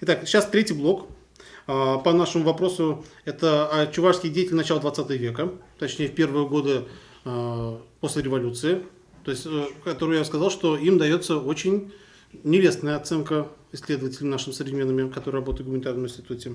Итак, сейчас третий блок. По нашему вопросу, это чувашские деятели начала 20 века, точнее в первые годы после революции, то есть, которую я сказал, что им дается очень нелестная оценка исследователям нашим современными, которые работают в гуманитарном институте.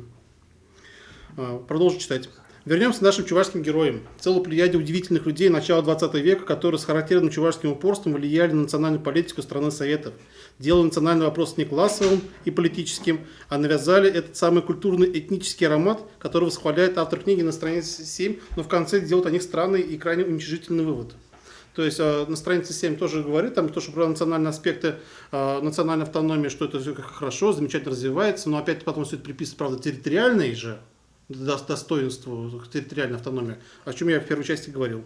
Продолжу читать. Вернемся к нашим чувашским героям. Целую плеяде удивительных людей начала 20 века, которые с характерным чувашским упорством влияли на национальную политику страны Советов, делали национальный вопрос не классовым и политическим, а навязали этот самый культурный этнический аромат, который восхваляет автор книги на странице 7, но в конце делает о них странный и крайне уничижительный вывод. То есть на странице 7 тоже говорит там, то, что про национальные аспекты национальной автономии, что это все хорошо, замечательно развивается, но опять потом все это приписывается, правда, территориальной же, достоинству территориальной автономии, о чем я в первой части говорил.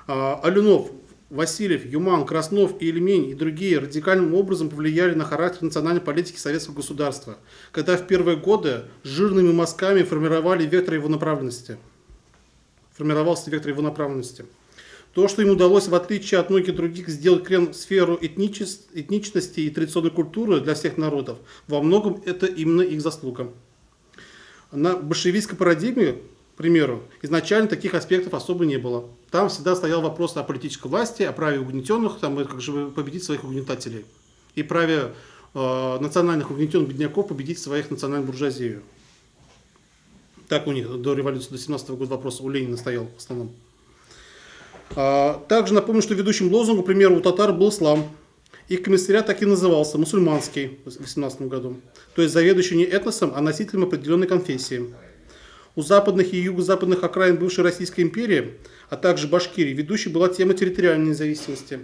Алюнов, Васильев, Юман, Краснов, Ильмень и другие радикальным образом повлияли на характер национальной политики советского государства, когда в первые годы жирными мазками формировался вектор его направленности. То, что им удалось, в отличие от многих других, сделать сферу этничности и традиционной культуры для всех народов, во многом это именно их заслуга. На большевистской парадигме, к примеру, изначально таких аспектов особо не было. Там всегда стоял вопрос о политической власти, о праве угнетенных, там, как же победить своих угнетателей, и праве национальных угнетенных бедняков победить своих национальную буржуазию. Так у них до революции, до 17 года вопрос у Ленина стоял в основном. Также напомню, что ведущим лозунгом, к примеру, у татар был ислам. Их комиссариат так и назывался, мусульманский, в 18 году. То есть заведующий не этносом, а носителем определенной конфессии. У западных и юго-западных окраин бывшей Российской империи, а также Башкирии, ведущей была тема территориальной независимости.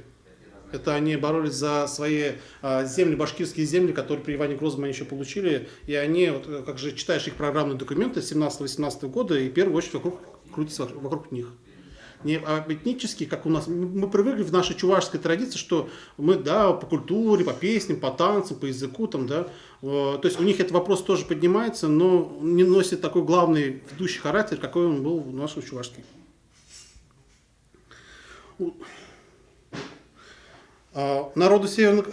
Это они боролись за свои земли, башкирские земли, которые при Иване Грозном они еще получили. И они, вот, как же читаешь их программные документы 17-18 года, и в первую очередь крутятся вокруг них. Не этнически, как у нас, мы привыкли в нашей чувашской традиции, что мы, да, по культуре, по песням, по танцам, по языку, там, да, то есть у них этот вопрос тоже поднимается, но не носит такой главный ведущий характер, какой он был у нашего чувашки. Народы Северного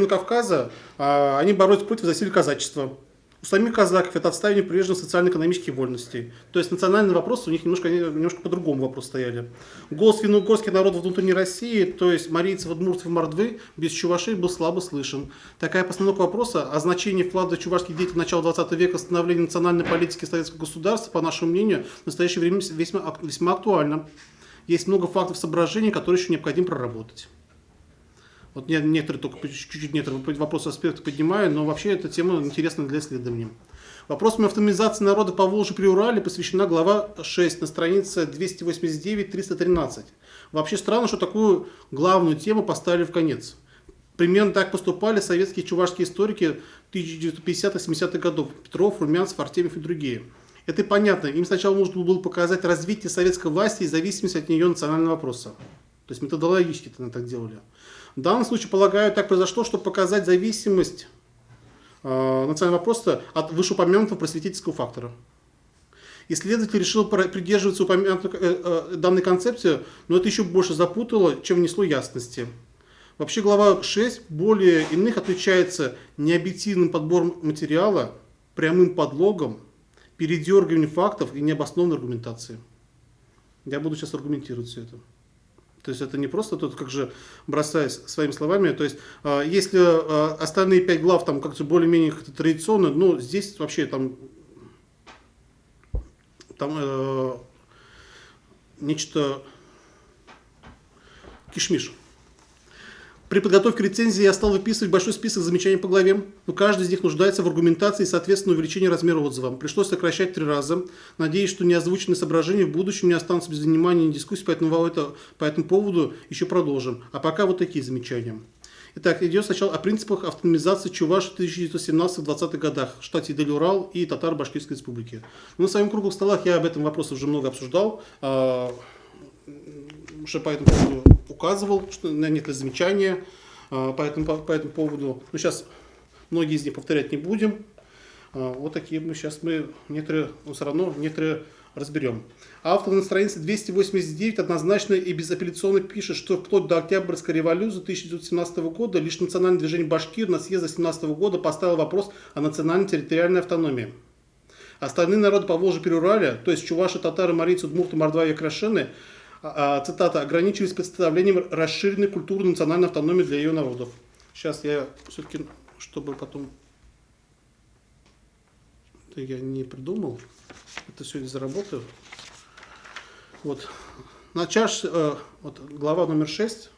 Кавказа, они боролись против засилья казачества. У самих казаков это отстаивание прежних социально-экономических вольностей. То есть национальные вопросы у них немножко по-другому вопрос стояли. Голос финно-угорских народов внутренней России, то есть марийцев, удмуртов и мордвы, без чувашей был слабо слышен. Такая постановка вопроса о значении вклада чувашских деятелей начала 20 века в становление национальной политики советского государства, по нашему мнению, в настоящее время весьма актуальна. Есть много фактов соображений, которые еще необходимо проработать. Вот я некоторые только чуть-чуть некоторые вопросы аспекты поднимаю, но вообще эта тема интересна для исследования. Вопросам автономизации народа по Волжье при Урале посвящена глава 6 на странице 289-313. Вообще странно, что такую главную тему поставили в конец. Примерно так поступали советские чувашские историки 1950-70-х годов. Петров, Румянцев, Артемьев и другие. Это понятно. Им сначала нужно было показать развитие советской власти и зависимость от нее национального вопроса. То есть методологически это так делали. В данном случае, полагаю, так произошло, чтобы показать зависимость национального вопроса от вышеупомянутого просветительского фактора. Исследователь решил придерживаться данной концепции, но это еще больше запутало, чем внесло ясности. Вообще глава 6 более иных отличается необъективным подбором материала, прямым подлогом, передергиванием фактов и необоснованной аргументацией. Я буду сейчас аргументировать все это. То есть это не просто тут, как же бросаясь своими словами. То есть если остальные 5 глав там как-то более-менее традиционно, ну здесь вообще там нечто кишмиш. При подготовке рецензии я стал выписывать большой список замечаний по главе, но каждый из них нуждается в аргументации и, соответственно, увеличении размера отзыва. Пришлось сокращать 3 раза. Надеюсь, что неозвученные соображения в будущем не останутся без внимания и дискуссий, поэтому по этому поводу еще продолжим. А пока вот такие замечания. Итак, идет сначала о принципах автономизации Чувашии в 1917-20-х годах в штате Дель-Урал и Татаро-Башкирской республики. На своем круглых столах я об этом вопросе уже много обсуждал. Уже по этому поводу указывал, что на некоторые замечания по этому поводу. Но сейчас многие из них повторять не будем. Вот такие мы сейчас некоторые, но все равно некоторые Разберем. Автор на странице 289 однозначно и безапелляционно пишет, что вплоть до Октябрьской революции 1917 года лишь национальное движение башкир на съезде 1917 года поставило вопрос о национальной территориальной автономии. Остальные народы Поволжья Переуралья, то есть чуваши, татары, марийцы, удмурты, мордва и крашены, цитата, ограничились представлением расширенной культурной национальной автономии для ее народов. Сейчас я все-таки, чтобы потом... Это я не придумал, это все заработаю. Вот. Вот, глава номер 6.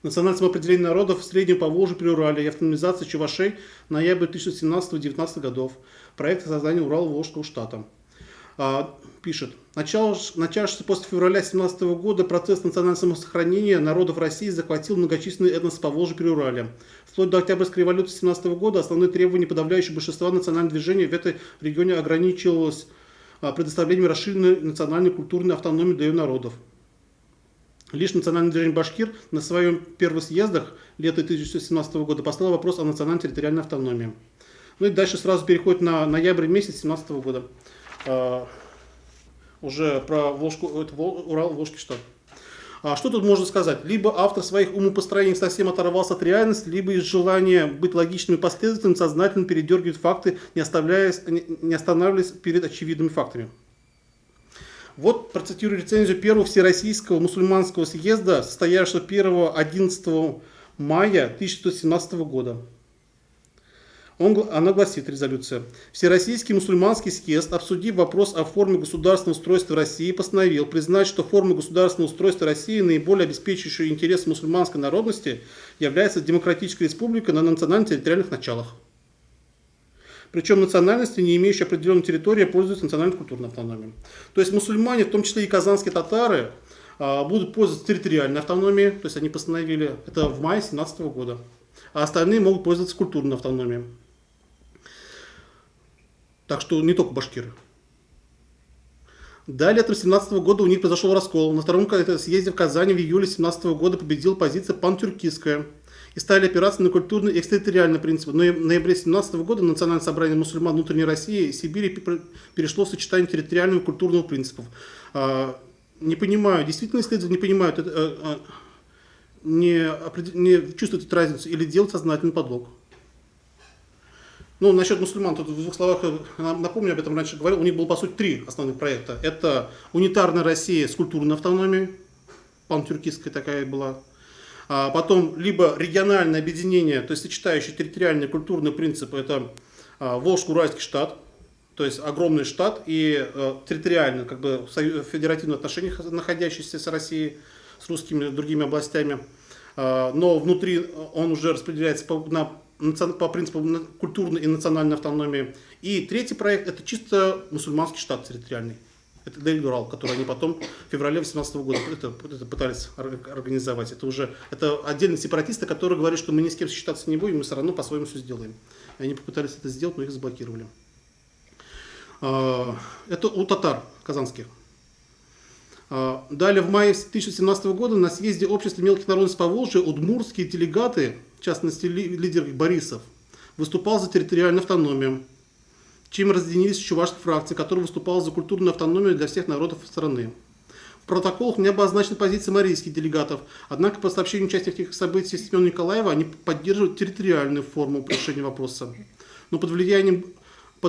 Национальное самоопределение народов в Среднем Поволжье Приуралья и автономизация чувашей, ноябрь 1917-19 годов. Проект создания Урало-Волжского штата. Пишет. Начавшийся после февраля 1917 года процесс национального самосохранения народов России захватил многочисленные этносы Поволжья Приуралья. Вплоть до Октябрьской революции 1917 года основное требование подавляющего большинства национальных движений в этом регионе ограничивалось предоставлением расширенной национальной культурной автономии для ее народов. Лишь национальное движение башкир на своем первых съездах лета 1917 года поставило вопрос о национальной территориальной автономии. Ну и дальше сразу переходит на ноябрь месяц 1917 года. Уже про Урал-Волжский штат. Что тут можно сказать? Либо автор своих умопостроений совсем оторвался от реальности, либо из желания быть логичным и последовательным сознательно передергивает факты, не останавливаясь перед очевидными фактами. Вот процитирую рецензию первого Всероссийского мусульманского съезда, состоявшегося 1-11 мая 1917 года. Она гласит, резолюция. Всероссийский мусульманский съезд, обсудив вопрос о форме государственного устройства России, постановил признать, что форма государственного устройства России, наиболее обеспечивающая интересы мусульманской народности, является демократической республикой на национально-территориальных началах. Причем национальности, не имеющие определенной территории, пользуются национально-культурной автономией. То есть мусульмане, в том числе и казанские татары, будут пользоваться территориальной автономией, то есть они постановили это в мае 1917 года, а остальные могут пользоваться культурной автономией. Так что не только башкиры. Далее, летом 1917 года у них произошел раскол. На втором съезде в Казани в июле 1917 года победила позиция пантюркистская. И стали опираться на культурный и экстерриториальный принцип. Но в ноябре 1917 года Национальное собрание мусульман внутренней России и Сибири перешло в сочетание территориального и культурного принципов. Не понимаю, действительно исследователи не понимают, не чувствуют эту разницу или делают сознательный подлог. Ну, насчет мусульман, тут в двух словах, напомню, об этом раньше говорил, у них было, по сути, 3 основных проекта. Это унитарная Россия с культурной автономией, пантюркистская такая была. Потом, либо региональное объединение, то есть сочетающее территориальный и культурный принцип, это Волжско-Уральский штат, то есть огромный штат и территориально, как бы в федеративных отношениях находящийся с Россией, с русскими другими областями. Но внутри он уже распределяется по принципу культурной и национальной автономии. И третий проект – это чисто мусульманский штат территориальный. Это Дель-Урал, который они потом в феврале 2018 года это пытались организовать. Это отдельные сепаратисты, которые говорят, что мы ни с кем считаться не будем, мы все равно по-своему все сделаем. И они попытались это сделать, но их заблокировали. Это у татар казанских. Далее, в мае 2017 года на съезде общества мелких народностей Поволжья удмуртские делегаты, в частности лидер Борисов, выступал за территориальную автономию, чем разъединились чувашские фракции, которые выступали за культурную автономию для всех народов страны. В протоколах не обозначена позиция марийских делегатов, однако по сообщению участников этих событий Семена Николаева они поддерживают территориальную форму решения вопроса. Но под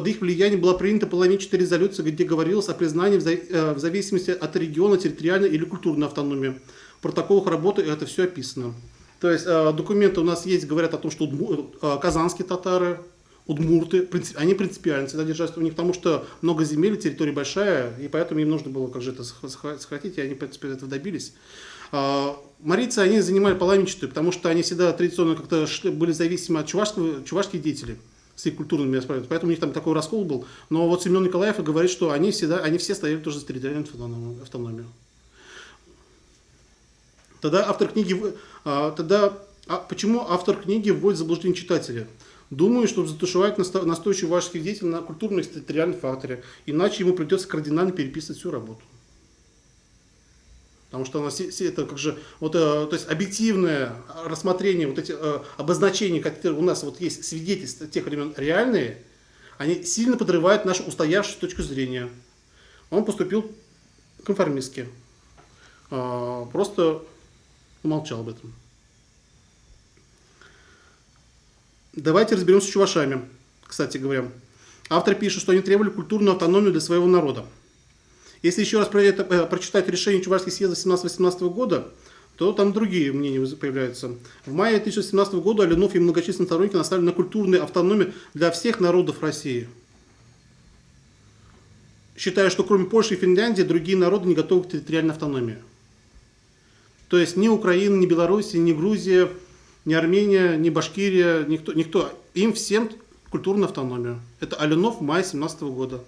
их влиянием была принята половинчатая резолюция, где говорилось о признании в зависимости от региона территориальной или культурной автономии. В протоколах работы это все описано. То есть документы у нас есть, говорят о том, что казанские татары, удмурты, они принципиально всегда держались у них, потому что много земель, территория большая, и поэтому им нужно было как же это сохранить, и они, в принципе, этого добились. Марийцы, они занимали половинчатую, потому что они всегда традиционно как-то были зависимы от чувашских деятелей с их культурными аспектами, поэтому у них там такой раскол был. Но вот Семен Николаев говорит, что они все стояли тоже за территориальную автономию. Почему автор книги вводит в заблуждение читателя? Думаю, чтобы затушевать настойчивых чувашских деятелей на культурном и территориальном факторе, иначе ему придется кардинально переписывать всю работу. Потому что это как же, то есть объективное рассмотрение, вот эти обозначения, которые у нас вот есть свидетельства тех времен реальные, они сильно подрывают нашу устоявшуюся точку зрения. Он поступил конформистски, просто умолчал об этом. Давайте разберемся с чувашами, кстати говоря. Автор пишет, что они требовали культурную автономию для своего народа. Если еще раз прочитать решение Чувашских съездов 17-18 года, то там другие мнения появляются. В мае 1917 года Алюнов и многочисленные сторонники наставили на культурную автономию для всех народов России, считая, что кроме Польши и Финляндии другие народы не готовы к территориальной автономии. То есть ни Украина, ни Белоруссия, ни Грузия, ни Армения, ни Башкирия, никто. Им всем культурную автономию. Это Алюнов в мае 1917 года.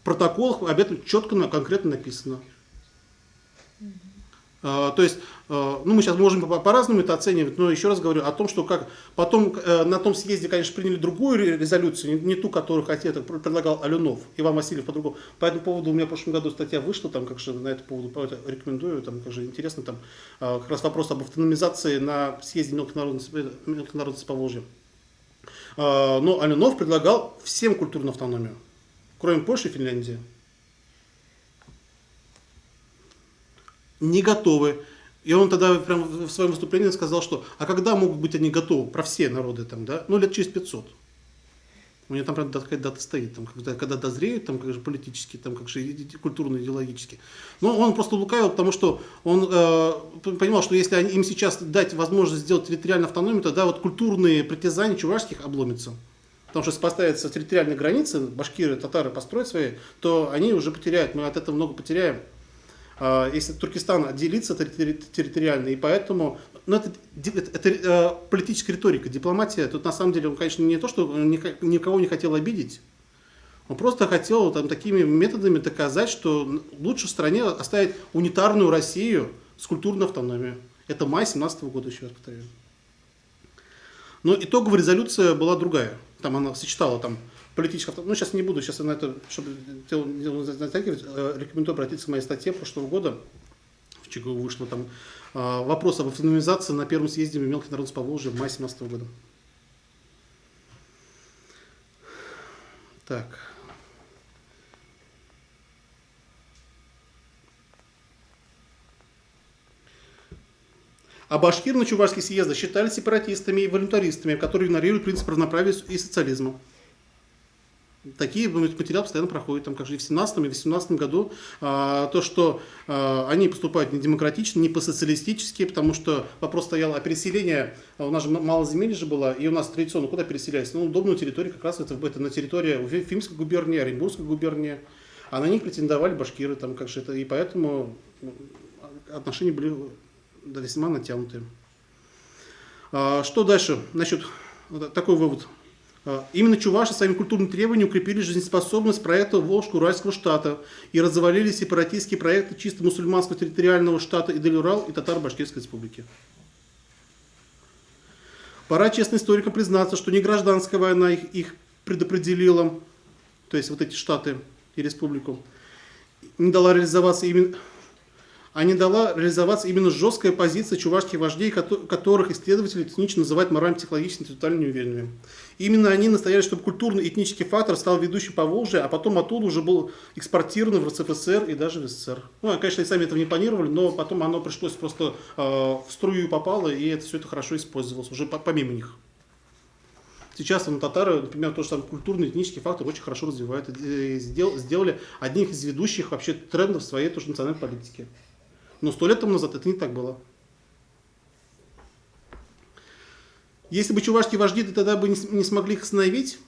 В протоколах об этом четко, конкретно написано. То есть, мы сейчас можем по-разному это оценивать, но еще раз говорю о том, что как потом на том съезде, конечно, приняли другую резолюцию, не ту, которую предлагал Алюнов, Иван Васильев по-другому. По этому поводу у меня в прошлом году статья вышла, там, как же, на эту поводу рекомендую, там, как же, интересно, там, как раз вопрос об автономизации на съезде мелких народностей Поволжья. Но Алюнов предлагал всем культурную автономию, кроме Польши и Финляндии. Не готовы. И он тогда прям в своем выступлении сказал, что а когда могут быть они готовы, про все народы там, да? Ну, лет через 500. У меня там, правда, такая дата стоит, там, когда дозреют, там, как же политически, там, как же культурно, идеологически. Но он просто лукавил, потому что он понимал, что если им сейчас дать возможность сделать территориальную автономию, тогда вот культурные притязания чувашских обломятся. Потому что если поставятся территориальные границы, башкиры, татары построят свои, то они уже потеряют, мы от этого много потеряем. Если Туркестан отделится территориально, и поэтому, это политическая риторика, дипломатия, тут на самом деле он, конечно, не то, что никого не хотел обидеть, он просто хотел там, такими методами доказать, что лучше в стране оставить унитарную Россию с культурной автономией. Это май 17 года, еще раз повторяю. Но итоговая резолюция была другая, там она сочетала там политическая автономия. Ну, сейчас не буду, сейчас на это, чтобы затягивать, рекомендую обратиться к моей статье прошлого года. В ЧГУ вышло там вопрос об автономизации на первом съезде мелких народов Поволжья в мае 17 года. Так. А башкир на чувашских съездах считали сепаратистами и волюнтаристами, которые игнорируют принцип равноправия и социализма. Такие материалы постоянно проходят, там, как же и в 17 и в 18 году, то, что они поступают не демократично, не по-социалистически, потому что вопрос стоял о переселении, у нас же мало земель же было, и у нас традиционно куда переселялись? Ну, удобную территорию, как раз это на территории Уфимской губернии, Оренбургской губернии, а на них претендовали башкиры, там, как же это, и поэтому отношения были весьма натянутые. Что дальше? Значит, такой вывод. Именно чуваши своими культурными требованиями укрепили жизнеспособность проекта Волжско-Уральского штата и развалили сепаратистские проекты чисто мусульманского территориального штата Идель-Урал и Татаро-Башкирской республики. Пора честным историкам признаться, что не гражданская война их предопределила, то есть вот эти штаты и республику, не дала реализоваться именно жесткая позиция чувашских вождей, которых исследователи цинично называют морально-психологически интеллектуально неуверенными. Именно они настояли, чтобы культурно-этнический фактор стал ведущим по Волжье, а потом оттуда уже был экспортирован в РСФСР и даже в СССР. Ну, конечно, и сами этого не планировали, но потом оно пришлось просто в струю попало, и это все это хорошо использовалось, уже помимо них. Сейчас татары, например, тоже самый культурно-этнический фактор очень хорошо развивают и сделали одним из ведущих вообще трендов своей тоже национальной политики. Но 100 лет тому назад это не так было. Если бы чувашские вожди тогда бы не смогли их остановить,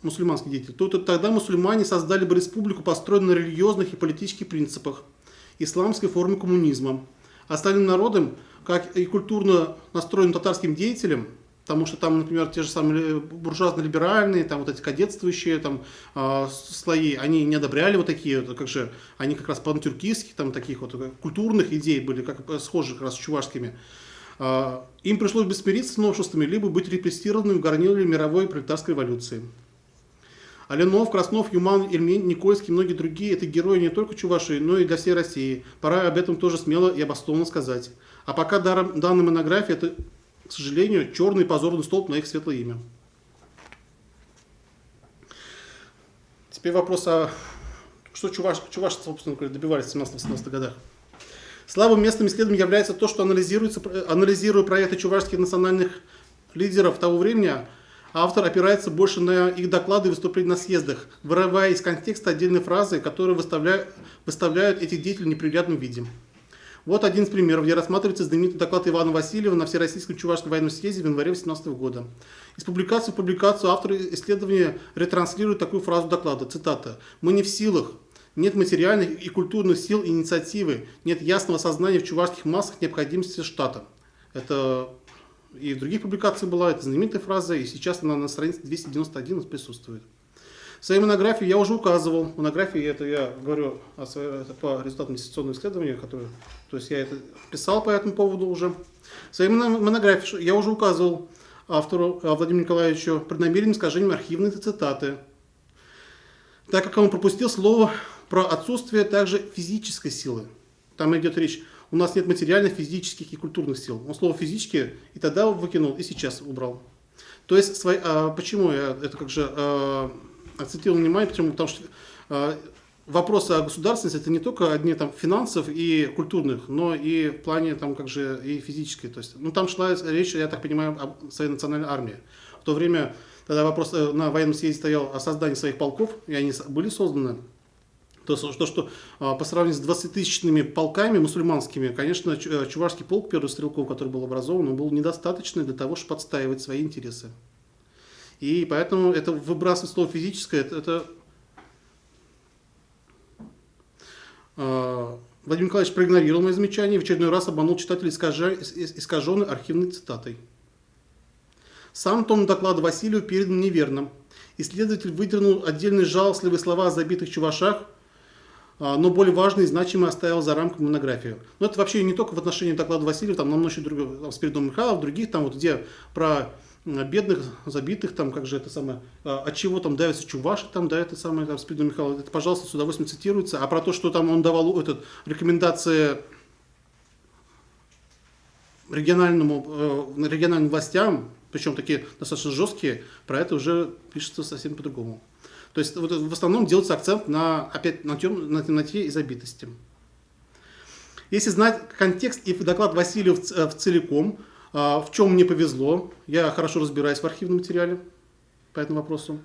мусульманские деятели, то тогда мусульмане создали бы республику, построенную на религиозных и политических принципах, исламской форме коммунизма. Остальным народам, как и культурно настроенным татарским деятелям, потому что там, например, те же самые буржуазно-либеральные, там вот эти кадетствующие там, слои, они не одобряли вот такие, как же, они как раз пантюркистских, там таких вот культурных идей были, как схожи как раз с чувашскими. Им пришлось бы смириться с новшествами, либо быть репрессированными в горниле мировой пролетарской революции. Алюнов, Краснов, Юман, Ильмень, Никольский и многие другие – это герои не только Чувашии, но и для всей России. Пора об этом тоже смело и обоснованно сказать. А пока данная монография – это, к сожалению, черный позорный столб на их светлое имя. Теперь вопрос, что чуваши, собственно говоря, добивались в 17-18 годах. Слабым местом исследования является то, что анализируя проекты чувашских национальных лидеров того времени, автор опирается больше на их доклады и выступления на съездах, вырывая из контекста отдельные фразы, которые выставляют этих деятелей в неприглядном виде. Вот один из примеров, где рассматривается знаменитый доклад Ивана Васильева на Всероссийском Чувашском военном съезде в январе 2018 года. Из публикации в публикацию авторы исследования ретранслируют такую фразу доклада, цитата: «Мы не в силах, нет материальных и культурных сил и инициативы, нет ясного сознания в чувашских массах необходимости штата». Это и в других публикациях была, это знаменитая фраза, и сейчас она на странице 291 присутствует. В своей монографии я уже указывал, монографии это я говорю это по результатам диссертационного исследования, которое, то есть я это писал по этому поводу уже. В своей монографии я уже указывал автору Владимиру Николаевичу преднамеренным искажением архивной цитаты, так как он пропустил слово про отсутствие также физической силы. Там идет речь, у нас нет материальных, физических и культурных сил. Он слово «физические» и тогда выкинул, и сейчас убрал. То есть, почему я это как же акцентировал внимание, почему? Потому что вопросы о государственности это не только одни там финансов и культурных, но и в плане там как же и физической. То есть, ну там шла речь, я так понимаю, о своей национальной армии. В то время тогда вопрос на военном съезде стоял о создании своих полков, и они были созданы. То, что по сравнению с 20-тысячными полками мусульманскими, конечно, чувашский полк первых стрелков, который был образован, он был недостаточный для того, чтобы отстаивать свои интересы. И поэтому это выбрасывать слово «физическое», Владимир Николаевич проигнорировал мои замечания и в очередной раз обманул читателей искаженной архивной цитатой. Сам тон доклада Васильева передан неверным. Исследователь выдернул отдельные жалостливые слова о забитых чувашах, но более важные и значимые оставил за рамками монографии. Но это вообще не только в отношении доклада Васильева, там на многих других, там, Спиридон Михайлов, других, там вот где про бедных, забитых, там как же это самое, от чего там давятся чуваши, там, да, это самое, там, Спиридон Михайлов, это, пожалуйста, с удовольствием цитируется. А про то, что там он давал рекомендации региональным властям, причем такие достаточно жесткие, про это уже пишется совсем по-другому. То есть вот, в основном делается акцент опять на темноте и забитости. Если знать контекст и доклад Васильева в целиком, в чем мне повезло, я хорошо разбираюсь в архивном материале по этому вопросу,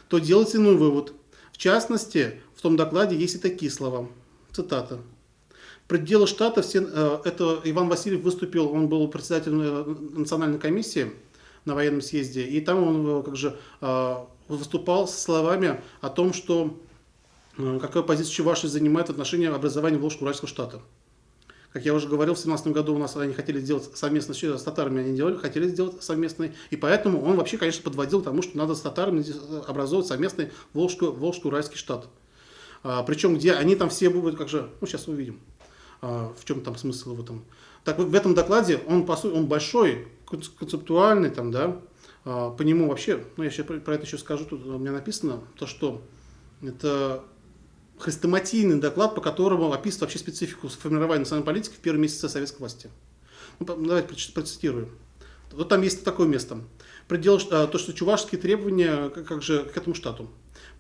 то делается иной вывод. В частности, в том докладе есть и такие слова. Цитата. «Пределы штата, это Иван Васильев выступил, он был председателем национальной комиссии на военном съезде, и там он как же выступал со словами о том, что какая позиция Чувашии занимает в отношении образования Волжско-Уральского штата. Как я уже говорил, в 2017 году у нас они хотели сделать совместно с татарами, хотели сделать совместный, и поэтому он вообще, конечно, подводил к тому, что надо с татарами образовывать совместный Волжско-Уральский штат. Причем, где они там все будут, как же, ну сейчас увидим, в чем там смысл в этом. Так вот, в этом докладе он большой, концептуальный, там, да, по нему вообще, ну я сейчас про это еще скажу, тут у меня написано, то что это хрестоматийный доклад, по которому описывает вообще специфику формирования национальной политики в первые месяцы советской власти. Ну, давайте процитирую. Вот там есть такое место. То, что чувашские требования как же к этому штату.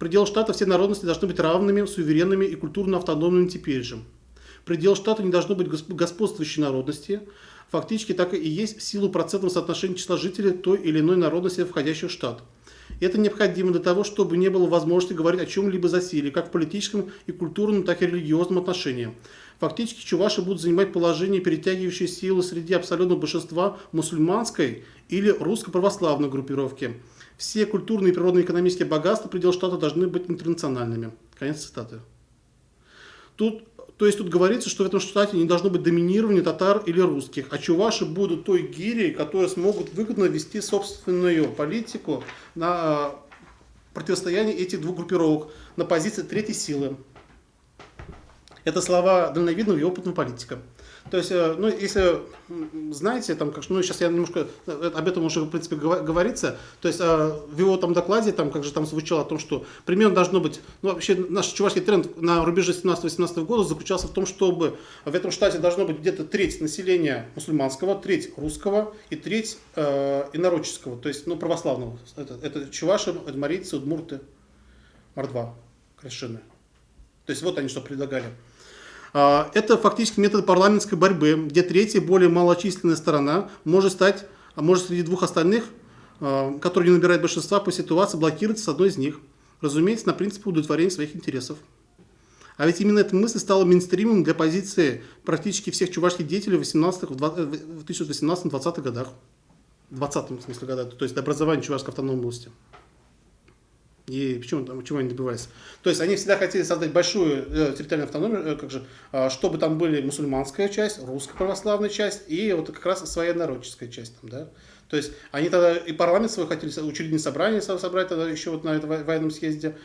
Предел штата все народности должны быть равными, суверенными и культурно автономными теперь же. Предел штата не должно быть господствующей народности. Фактически так и есть в силу процентного соотношения числа жителей той или иной народности, входящей в штат. Это необходимо для того, чтобы не было возможности говорить о чем-либо засилии, как в политическом и культурном, так и религиозном отношении. Фактически чуваши будут занимать положение, перетягивающее силы среди абсолютного большинства мусульманской или русско-православной группировки. Все культурные и природно-экономические богатства предела штата должны быть интернациональными. Конец цитаты. Тут говорится, что в этом штате не должно быть доминирования татар или русских, а чуваши будут той гирей, которые смогут выгодно вести собственную политику на противостояние этих двух группировок на позиции третьей силы. Это слова дальновидного и опытного политика. То есть, ну, если знаете, там, ну, сейчас я немножко об этом уже, в принципе, говорится, то есть, в его там докладе, там, как же там звучало о том, что примерно должно быть, ну, вообще, наш чувашский тренд на рубеже 17-18 года заключался в том, чтобы в этом штате должно быть где-то треть населения мусульманского, треть русского и треть инородческого, то есть, ну, православного. Это чуваши, адмарийцы, удмурты, мордва, крещеные. То есть вот они что предлагали. Это фактически метод парламентской борьбы, где третья, более малочисленная сторона может стать, а может среди двух остальных, которые не набирают большинства, по ситуации блокироваться с одной из них. Разумеется, на принципе удовлетворения своих интересов. А ведь именно эта мысль стала мейнстримом для позиции практически всех чувашских деятелей в 1818-20-х годах. В 20-м, в смысле, годах, то есть до образования Чувашской автономной области. И чего они добивались? То есть они всегда хотели создать большую территориальную автономию, чтобы там были мусульманская часть, русская православная часть и вот как раз своя народческая часть. Там, да? То есть они тогда и парламент свой хотели, учредительное собрание собрать тогда еще вот на этом военном съезде,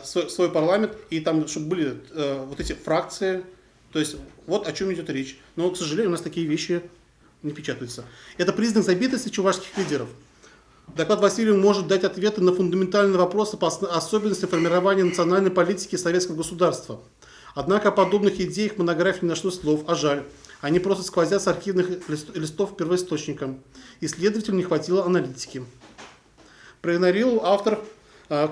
свой парламент, и там, чтобы были вот эти фракции. То есть вот о чем идет речь. Но, к сожалению, у нас такие вещи не печатаются. Это признак забитости чувашских лидеров. Доклад Васильева может дать ответы на фундаментальные вопросы по особенностям формирования национальной политики советского государства. Однако о подобных идеях в монографии не нашлось слов, а жаль. Они просто сквозят с архивных листов первоисточника. Исследователю не хватило аналитики. Проигнорировал автор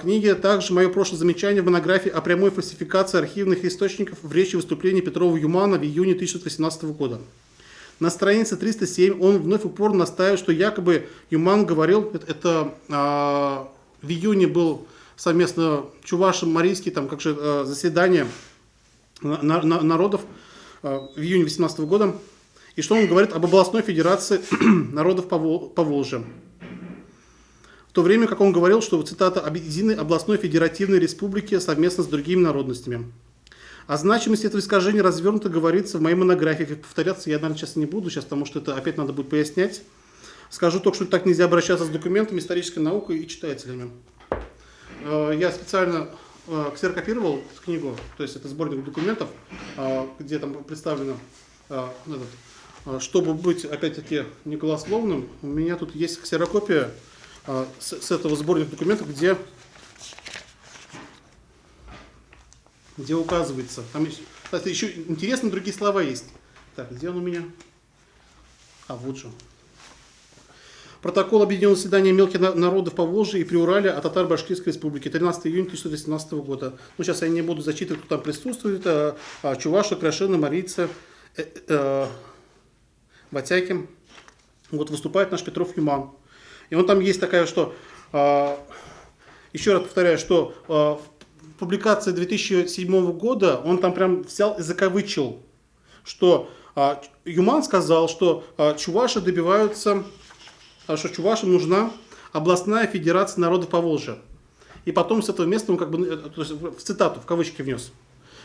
книги также мое прошлое замечание в монографии о прямой фальсификации архивных источников в речи выступления Петрова-Юмана в июне 1918 года. На странице 307 он вновь упорно настаивает, что якобы Юман говорил, это в июне был совместно Чуваши-Марийский заседание народов в июне 18 года, и что он говорит об областной федерации народов Поволжья. В то время как он говорил, что, цитата, об единой областной федеративной республике совместно с другими народностями. О значимости этого искажения развернуто говорится в моей монографии. Повторяться я, наверное, сейчас не буду, потому что это опять надо будет пояснять. Скажу только, что так нельзя обращаться с документами, исторической наукой и читателями. Я специально ксерокопировал эту книгу, то есть это сборник документов, где там представлено, чтобы быть, опять-таки, не голословным, у меня тут есть ксерокопия с этого сборника документов, где указывается. Там, кстати, еще интересные другие слова есть. Так, где он у меня? Вот же. Протокол объединенного заседания мелких народов Поволжья и Приуралья о Татаро-Башкирской республике 13 июня 1918 года. Ну, сейчас я не буду зачитывать, кто там присутствует. Чуваши, крашены, марийцы, ватяки. Вот выступает наш Петров-Юман. И он там есть такая, что, еще раз повторяю, что в публикации 2007 года он там прям взял и закавычил, что Юман сказал, что чуваши добиваются, что чувашам нужна областная федерация народов Поволжья. И потом с этого места он то есть в цитату, в кавычки внес.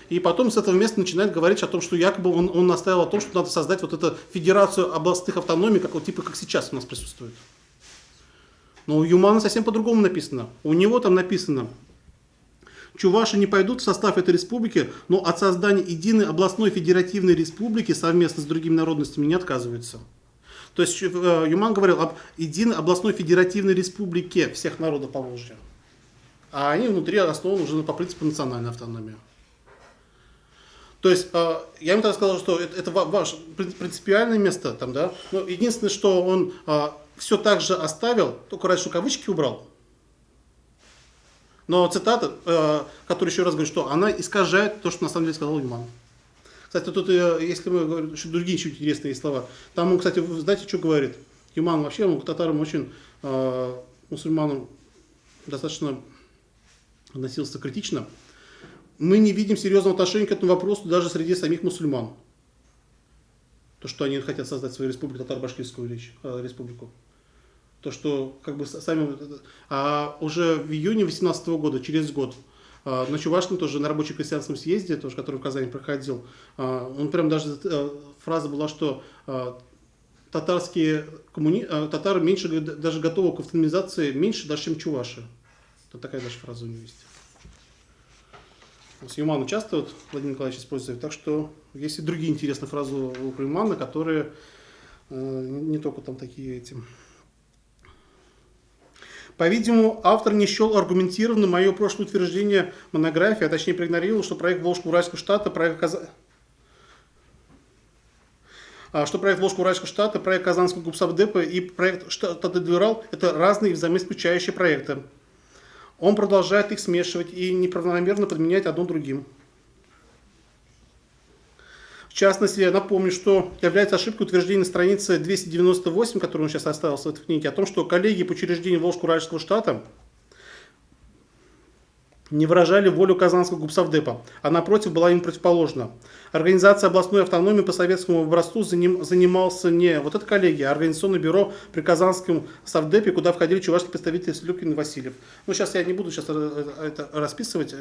И потом с этого места начинает говорить о том, что якобы он настаивал о том, что надо создать вот эту федерацию областных автономий, как сейчас у нас присутствует. Но у Юмана совсем по-другому написано. У него там написано: чуваши не пойдут в состав этой республики, но от создания единой областной федеративной республики совместно с другими народностями не отказываются. То есть Юман говорил об единой областной федеративной республике всех народов Поволжья. А они внутри основаны уже по принципу национальной автономии. То есть я ему тогда сказал, что это ваше принципиальное место там, да. Но единственное, что он все так же оставил, только раньше кавычки убрал. Но цитата, которая, еще раз говорю, что она искажает то, что на самом деле сказал Юман. Кстати, тут, если мы говорим, что другие еще интересные слова, там он, кстати, знаете, что говорит? Юман вообще, он к татарам очень, мусульманам достаточно относился критично. Мы не видим серьезного отношения к этому вопросу даже среди самих мусульман. То, что они хотят создать свою республику, Татаро-Башкирскую республику. То, что сами... А уже в июне 2018 года, через год, на Чувашском тоже, на рабочем крестьянском съезде, тоже, который в Казани проходил, он прям даже, фраза была, что татары меньше, даже готовы к автономизации меньше, даже чем чуваши. Это такая даже фраза у него есть. С Юманом часто Владимир Николаевич использует, так что есть и другие интересные фразы у Юмана, которые не только там такие эти. По-видимому, автор не счел аргументированно мое прошлое утверждение монографии, а точнее проигнорировал, что проект Волжско-Уральского штата, проект Казанского губсовдепа и проект штата Урал – это разные взаимоисключающие проекты. Он продолжает их смешивать и неправомерно подменять одно другим. В частности, я напомню, что является ошибкой утверждения на странице 298, которую он сейчас оставил в этой книге, о том, что коллеги по учреждению Волжско-Уральского штата не выражали волю Казанского губсовдепа, а напротив была им противоположна. Организация областной автономии по советскому образцу занимался не вот эта коллегия, а организационное бюро при Казанском совдепе, куда входили чувашские представители Слюкин и Васильев. Ну, сейчас я не буду это расписывать,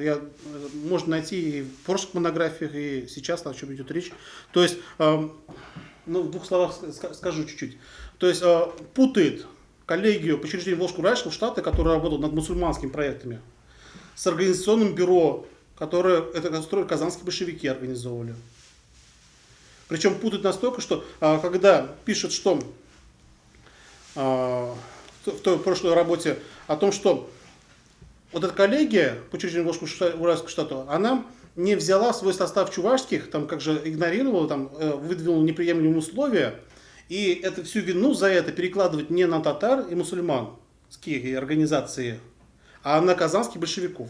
можно найти и в прошлых монографиях, и сейчас, о чем идет речь. То есть, ну, в двух словах скажу чуть-чуть. То есть, путает коллегию по учреждению Волжско-Уральского штата, который работал над мусульманскими проектами, с организационным бюро, которое казанские большевики организовывали. Причем путают настолько, что когда пишут, что в той прошлой работе о том, что вот эта коллегия по учреждению Волжско-Уральского штата, она не взяла в свой состав чувашских, там как же игнорировала, там выдвинула неприемлемые условия, и это всю вину за это перекладывать не на татар и мусульманские организации, а на казанских большевиков.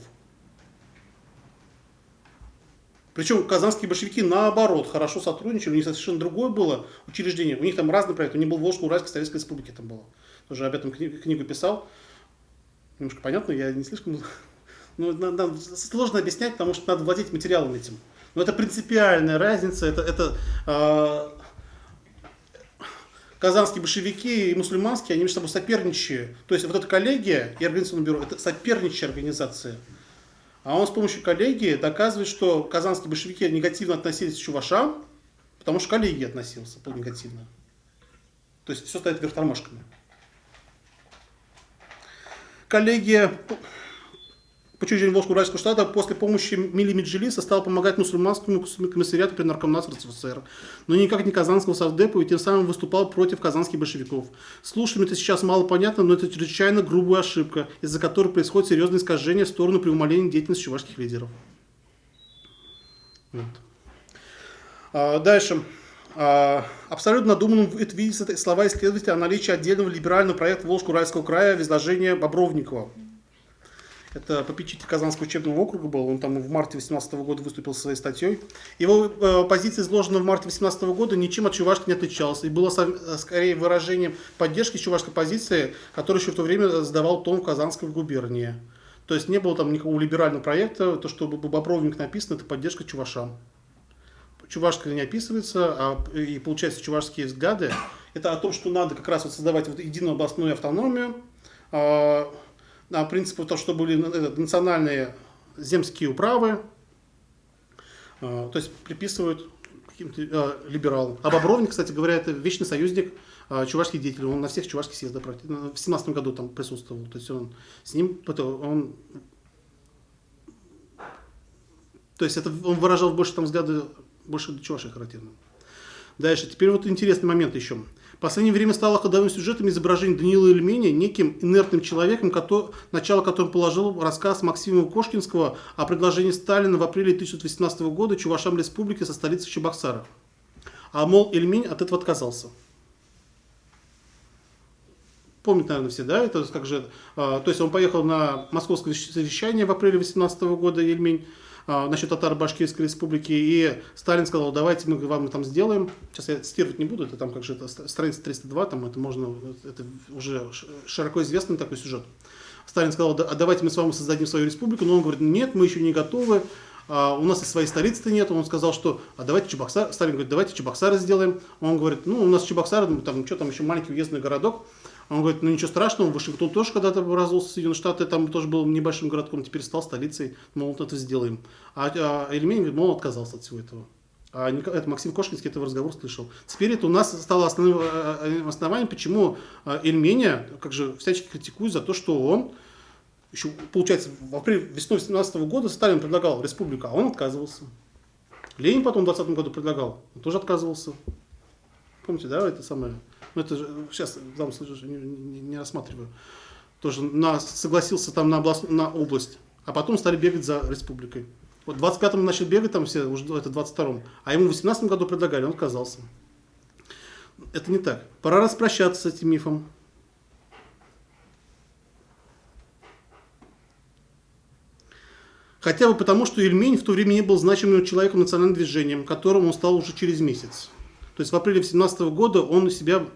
Причем казанские большевики, наоборот, хорошо сотрудничали, у них совершенно другое было учреждение. У них там разные проекты. У них был Волжско-Уральская Советская Республика там было. Тоже об этом книгу писал. Немножко понятно, я не слишком... Ну, сложно объяснять, потому что надо владеть материалом этим. Но это принципиальная разница. Казанские большевики и мусульманские, они между собой соперничают. То есть вот эта коллегия и организационное бюро, это соперничающие организации. А он с помощью коллегии доказывает, что казанские большевики негативно относились к чувашам, потому что коллегия относился негативно. То есть все стоит вверх тормашками. Коллегия по учреждению Волжско-Уральского штата после помощи Мили Меджилиса стала помогать мусульманскому комиссариату при Наркомнадзоре РСФСР, но никак не Казанского совдепа, и тем самым выступал против казанских большевиков. Слушателям это сейчас мало понятно, но это чрезвычайно грубая ошибка, из-за которой происходит серьезное искажение в сторону преумоления деятельности чувашских лидеров. Вот. Дальше. Абсолютно надуманным видится слова исследователя о наличии отдельного либерального проекта Волжско-Уральского края в изложении Бобровникова. Это попечитель Казанского учебного округа был, он там в марте 2018 года выступил со своей статьей. Его позиция, изложенная в марте 2018 года, ничем от чувашки не отличалась. И было скорее выражением поддержки чувашской позиции, которую еще в то время сдавал тон в Казанской губернии. То есть не было там никакого либерального проекта, то, что Бобровник написано, это поддержка чувашам. Чувашка не описывается, и получается чувашские взгляды, это о том, что надо как раз вот создавать вот единую областную автономию, на принципе того, что были национальные земские управы, то есть приписывают каким-то либералам. А Бобровник, кстати говоря, это вечный союзник чувашских деятелей, он на всех чувашских съездах в 2017 году там присутствовал, то есть он с ним, он выражал больше там взгляды, больше для чувашей характерно. Дальше, теперь вот интересный момент еще. В последнее время стало ходовым сюжетом изображение Даниила Ильменя неким инертным человеком, начало которым положил рассказ Максима Кошкинского о предложении Сталина в апреле 1918 года чувашам республики со столицей Чебоксарах. А мол, Ильмень от этого отказался. Помните, наверное, все, да? Это как же, то есть он поехал на московское совещание в апреле 1918 года, Ильмень, насчет Татаро-Башкирской республики, и Сталин сказал, давайте мы вам там сделаем, сейчас я цитировать не буду, это там как же, это страница 302, там это можно, это уже широко известный такой сюжет. Сталин сказал, давайте мы с вами создадим свою республику, но он говорит, нет, мы еще не готовы, у нас и своей столицы-то нет, он сказал, что давайте Чебоксары, Сталин говорит, давайте Чебоксары сделаем, он говорит, ну у нас Чебоксары, там что там еще маленький уездный городок. Он говорит, ну ничего страшного, Вашингтон тоже когда-то образовался, Соединенные Штаты, там тоже был небольшим городком, теперь стал столицей, мол, это сделаем. А Ильмень говорит, мол, отказался от всего этого. Это Максим Кошкинский этого разговор слышал. Теперь это у нас стало основным основанием, почему Ильменя, как же, всячески критикуют за то, что он, еще, получается, весной 2017 года Сталин предлагал республику, а он отказывался. Ленин потом в 2020 году предлагал, он тоже отказывался. Помните, да, это самое... Ну, это же сейчас в данном случае не рассматриваю. Тоже согласился там на область, а потом стали бегать за республикой. Вот в 25-м начали бегать там все, уже это в 22-м, а ему в 18-м году предлагали, он отказался. Это не так. Пора распрощаться с этим мифом. Хотя бы потому, что Ильмень в то время не был значимым человеком национальным движением, которым он стал уже через месяц. То есть в апреле 2017 года он себя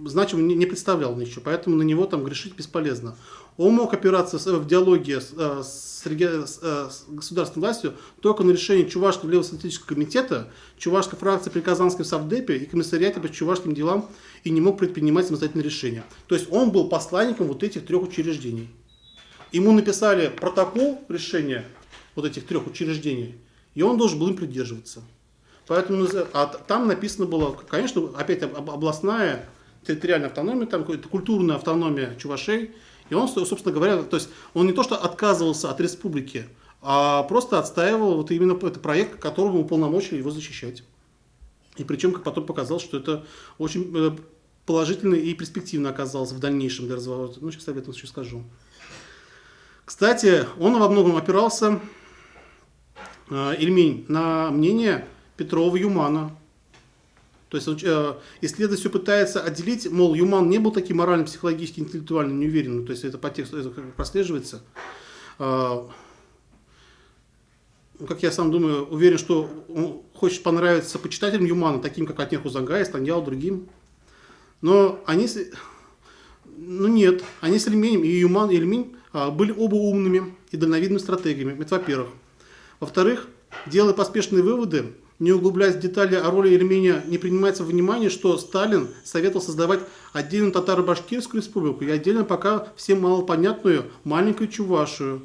значимым не представлял ничего, поэтому на него там грешить бесполезно. Он мог опираться в диалоге с государственной властью только на решение Чувашского левостатистического комитета, Чувашской фракции при Казанском совдепе и комиссариате по чувашским делам и не мог предпринимать самостоятельные решения. То есть он был посланником вот этих трех учреждений. Ему написали протокол решения вот этих трех учреждений, и он должен был им придерживаться. Поэтому там написано было, конечно, опять областная территориальная автономия, там культурная автономия чувашей. И он, собственно говоря, то есть он не то что отказывался от республики, а просто отстаивал вот именно этот проект, которому уполномочили его защищать. И причем, как потом показалось, что это очень положительно и перспективно оказалось в дальнейшем для разворота. Ну, сейчас об этом еще скажу. Кстати, он во многом опирался, Ильмень, на мнение Петрова-Юмана. То есть исследователь все пытается отделить, мол, Юман не был таким морально, психологически, интеллектуально неуверенным, то есть это по тексту это прослеживается. Как я сам думаю, уверен, что он хочет понравиться почитателям Юмана, таким как Атнер Хузангай, Станьял, другим. Но они, нет, они с Ильменем, и Юман, и Ильмень были оба умными и дальновидными стратегами, это во-первых. Во-вторых, делая поспешные выводы, не углубляясь в детали о роли Ильменя, не принимается во внимание, что Сталин советовал создавать отдельную татаро-башкирскую республику и отдельно пока всем малопонятную маленькую Чувашию.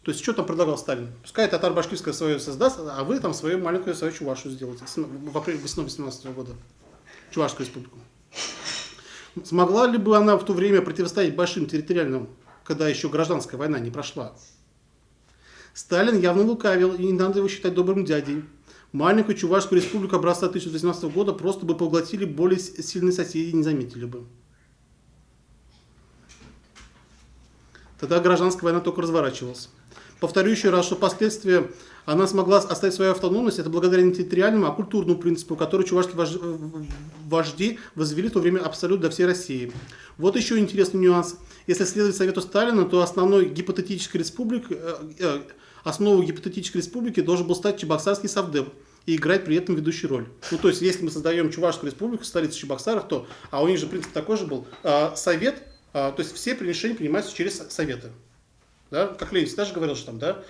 То есть, что там предлагал Сталин? Пускай татаро-башкирская свое создаст, а вы там свою маленькую свою Чувашию сделаете в апреле 2018 года. Чувашскую республику. Смогла ли бы она в то время противостоять большим территориальным, когда еще гражданская война не прошла? Сталин явно лукавил, и не надо его считать добрым дядей. Маленькую Чувашскую республику образца 1918 года просто бы поглотили более сильные соседи и не заметили бы. Тогда гражданская война только разворачивалась. Повторю еще раз, что впоследствии она смогла оставить свою автономность, это благодаря не территориальному, а культурному принципу, который чувашские вожди возвели в то время абсолютно для всей России. Вот еще интересный нюанс. Если следовать совету Сталина, то основой гипотетической республики должен был стать Чебоксарский совдеп и играть при этом ведущую роль. Ну, то есть, если мы создаем Чувашскую республику, столицу Чебоксаров, то, а у них же принцип такой же был, совет, то есть все решения принимаются через советы. Да? Как Ленин всегда же говорил, что там, да,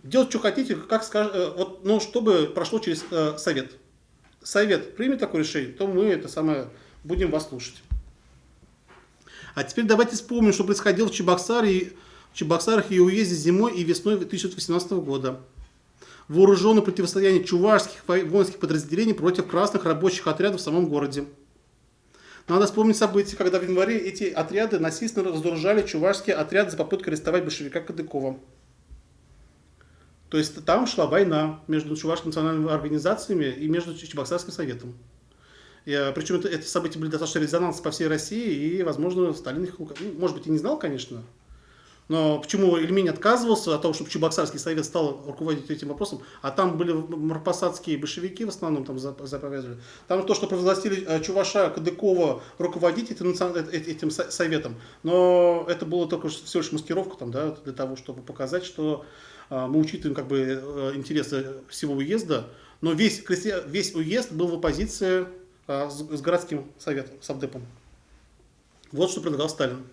делать, что хотите, как скажете, вот, ну, чтобы прошло через совет. Совет примет такое решение, то мы это самое будем вас слушать. А теперь давайте вспомним, что происходило в Чебоксарах и уезде зимой и весной 2018 года. Вооруженное противостояние чувашских воинских подразделений против красных рабочих отрядов в самом городе. Надо вспомнить события, когда в январе эти отряды насильственно разоружали чувашские отряды за попыткой арестовать большевика Кадыкова. То есть там шла война между чувашскими национальными организациями и между Чебоксарским советом. Причем эти события были достаточно резонансны по всей России, и, возможно, Сталин их, может быть, и не знал, конечно. Но почему Ильмень отказывался от того, чтобы Чебоксарский совет стал руководить этим вопросом, а там были марпасадские большевики в основном там заповедовали. Там то, что провозгласили Чуваша Кадыкова руководить этим советом, но это было только всего лишь маскировка там, да, для того, чтобы показать, что мы учитываем как бы интересы всего уезда, но весь уезд был в оппозиции с городским советом, совдепом. Вот что предлагал Сталин.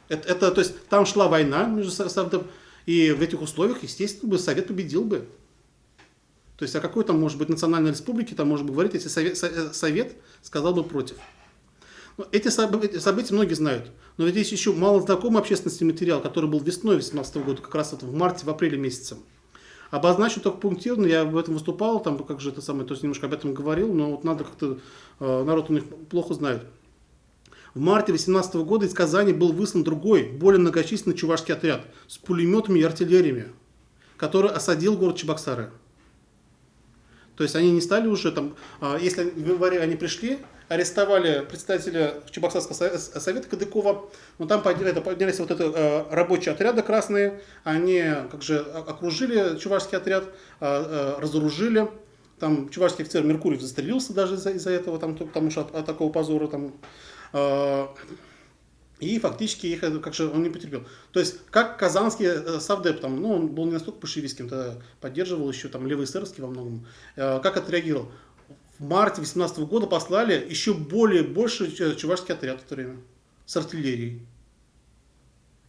То есть там шла война между совдепом, и в этих условиях, естественно, совет победил бы. То есть о какой там может быть национальной республике там можно говорить, если совет сказал бы против. Но эти события многие знают. Но ведь есть еще мало знакомый общественности материал, который был весной 2018 года, как раз в марте, в апреле месяце. Обозначу только пунктирно, я об этом выступал, там как же это самое, то есть немножко об этом говорил, но вот надо как-то, народ у них плохо знает. В марте 2018 года из Казани был выслан другой, более многочисленный чувашский отряд с пулеметами и артиллериями, который осадил город Чебоксары. То есть они не стали уже там, если в январе они пришли, арестовали представителя Чебоксарского совета Кадыкова, но там поднялись вот это рабочие отряды красные, они как же окружили чувашский отряд, разоружили. Там чувашский офицер Меркурьев застрелился даже из-за этого, там, потому что от такого позора там. И фактически их как же он не потерпел. То есть, как казанский Савдеп, там, ну, он был не настолько большевистским, тогда поддерживал еще там левоэсеровский во многом. Как отреагировал? В марте 18 года послали еще больше чувашский отряд в это время с артиллерией.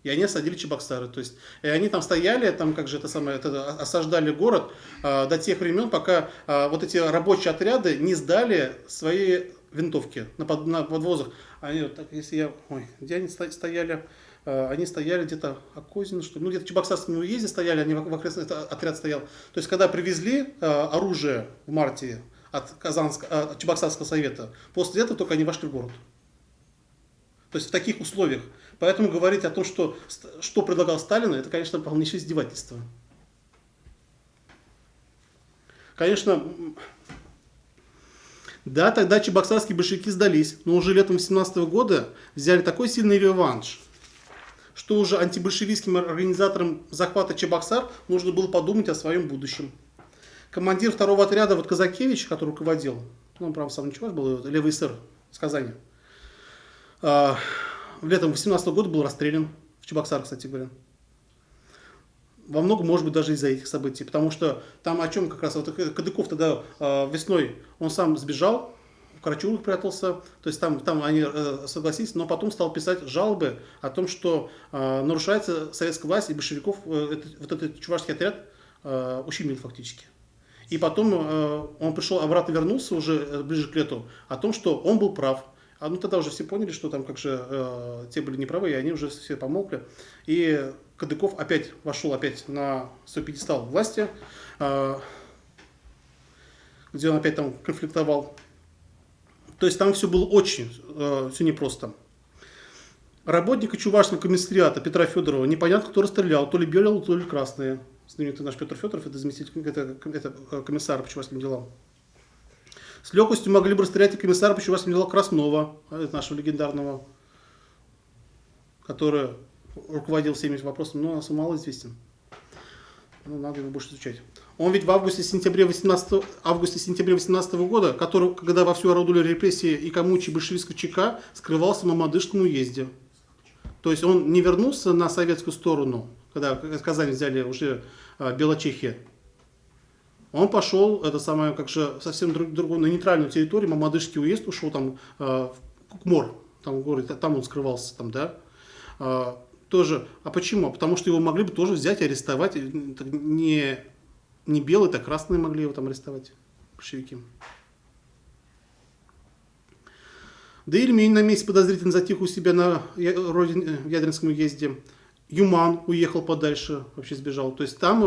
И они осадили Чебоксары. То есть, и они там стояли, там как же осаждали город до тех времен, пока вот эти рабочие отряды не сдали свои винтовки на подвозах. Они вот так, если я, где они стояли? Они стояли где-то Окозино, что ли, ну где-то в Чебоксарском уезде стояли, они в окрестных, отряд стоял. То есть, когда привезли оружие в марте от Чебоксарского совета, после этого только они вошли в город. То есть в таких условиях. Поэтому говорить о том, что предлагал Сталин, это, конечно, полнейшее издевательство. Конечно, да, тогда чебоксарские большевики сдались, но уже летом 18 года взяли такой сильный реванш, что уже антибольшевистским организаторам захвата Чебоксар нужно было подумать о своем будущем. Командир второго отряда, вот Казакевич, который руководил, он, правда, сам ничего был, левый эсер из Казани, летом 18 года был расстрелян в Чебоксарах, кстати говоря. Во многом, может быть, даже из-за этих событий. Потому что там о чем как раз вот Кадыков тогда весной, он сам сбежал, в Карачунах прятался. То есть там они согласились, но потом стал писать жалобы о том, что нарушается советская власть, и большевиков вот этот чувашский отряд ущемил фактически. И потом он пришел, обратно вернулся уже ближе к лету, о том, что он был прав. Ну тогда уже все поняли, что там как же те были неправы, и они уже все помолкли. И Кадыков опять вошел на свой пьедестал власти, где он опять там конфликтовал. То есть там все было очень все непросто. Работника чувашского комиссариата Петра Федорова непонятно кто расстрелял, то ли белые, то ли красные. Знаменитый наш Петр Федоров, это заместитель, это комиссар по чувашским делам. С легкостью могли бы расстрелять и комиссара по чувашским делам Краснова, нашего легендарного, который руководил всеми этими вопросами, но он мало известен. Ну, надо его больше изучать. Он ведь в августе-сентябре 18 года, когда вовсю орудовали репрессии и коммучий большевистского ЧК, скрывался в Мамадышском уезде. То есть он не вернулся на советскую сторону, когда Казань взяли уже Белочехия. Он пошел, совсем другую, на нейтральную территорию, Мамадышский уезд, ушел там в Кукмор, там он скрывался, там, да. Тоже. А почему? Потому что его могли бы тоже взять и арестовать. Не белые, так красные могли его там арестовать, большевики. Да и Ильмень на месте подозрительно затих у себя на родине, в Ядринском уезде. Юман уехал подальше, вообще сбежал. То есть там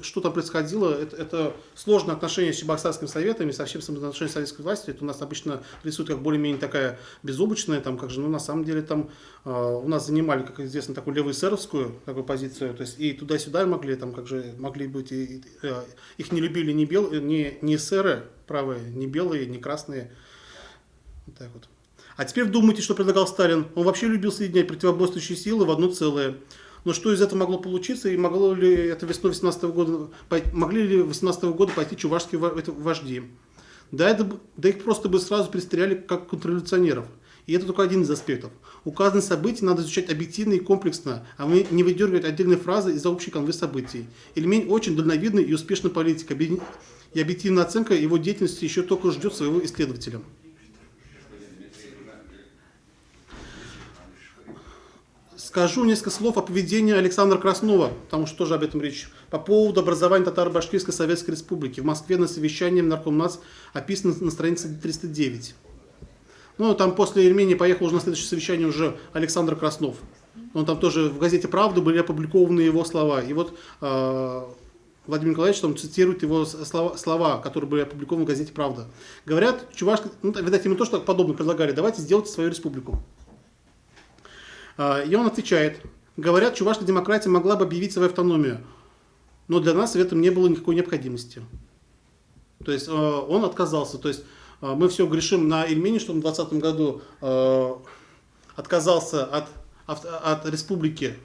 что там происходило, это сложное отношение с Чебоксарским советом и со всем отношением с советской властью. Это у нас обычно рисуют как более-менее такая безоблачная, на самом деле там у нас занимали, как известно, такую левоэсеровскую такую позицию, то есть и туда-сюда могли быть, их не любили ни эсеры правые, ни белые, ни красные. Вот так вот. А теперь вдумайтесь, что предлагал Сталин. Он вообще любил соединять противоборствующие силы в одно целое. Но что из этого могло получиться, и могли ли 18 года пойти чувашские вожди? Да их просто бы сразу перестреляли как контрреволюционеров. И это только один из аспектов. Указанные события надо изучать объективно и комплексно, а не выдергивать отдельные фразы из-за общей канвы событий. Ильмень очень дальновидный и успешный политик, и объективная оценка его деятельности еще только ждет своего исследователя. Скажу несколько слов о поведении Александра Краснова, потому что тоже об этом речь. По поводу образования Татаро-Башкирской Советской Республики. В Москве на совещании в Наркомнадз описано на странице 309. Ну, там после Ильмени поехал уже на следующее совещание уже Александр Краснов. Он там тоже в газете «Правда» были опубликованы его слова. И вот Владимир Николаевич там цитирует его слова, которые были опубликованы в газете «Правда». Говорят, видать, ему тоже так подобно предлагали, давайте сделайте свою республику. И он отвечает, говорят, чувашская демократия могла бы объявить свою автономию, но для нас в этом не было никакой необходимости. То есть он отказался. То есть мы все грешим на Ильмени, что он в 2020 году отказался от республики.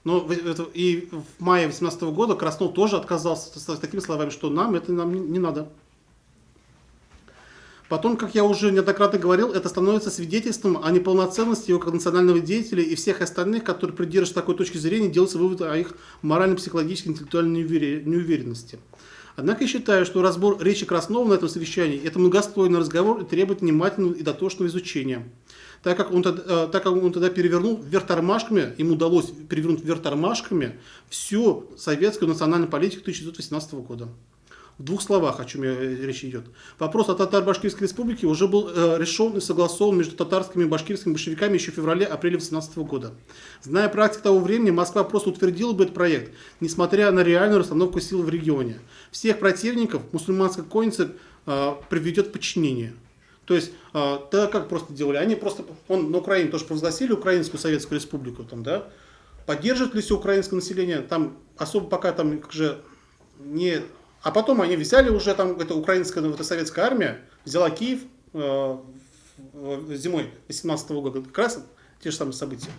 Но и в мае 2018 года Краснов тоже отказался с такими словами, что нам не надо. Потом, как я уже неоднократно говорил, это становится свидетельством о неполноценности его как национального деятеля, и всех остальных, которые придерживаются такой точки зрения, делается вывод о их морально-психологической интеллектуальной неуверенности. Однако я считаю, что разбор речи Краснова на этом совещании – это многослойный разговор и требует внимательного и дотошного изучения. Так как он тогда перевернул вверх тормашками, ему удалось перевернуть вверх тормашками всю советскую национальную политику 1918 года. В двух словах, о чем речь идет. Вопрос о Татаро-Башкирской республике уже был решен и согласован между татарскими и башкирскими большевиками еще в феврале-апреле 1918 года. Зная практику того времени, Москва просто утвердила бы этот проект, несмотря на реальную расстановку сил в регионе. Всех противников мусульманской конницы приведет в подчинение. То есть, так как просто делали, они просто, на Украине тоже провозгласили Украинскую Советскую Республику, там, да, поддерживает ли все украинское население, там особо пока там как же не... А потом они взяли уже, там, это украинская, это советская армия, взяла Киев зимой 18 года, как раз те же самые события.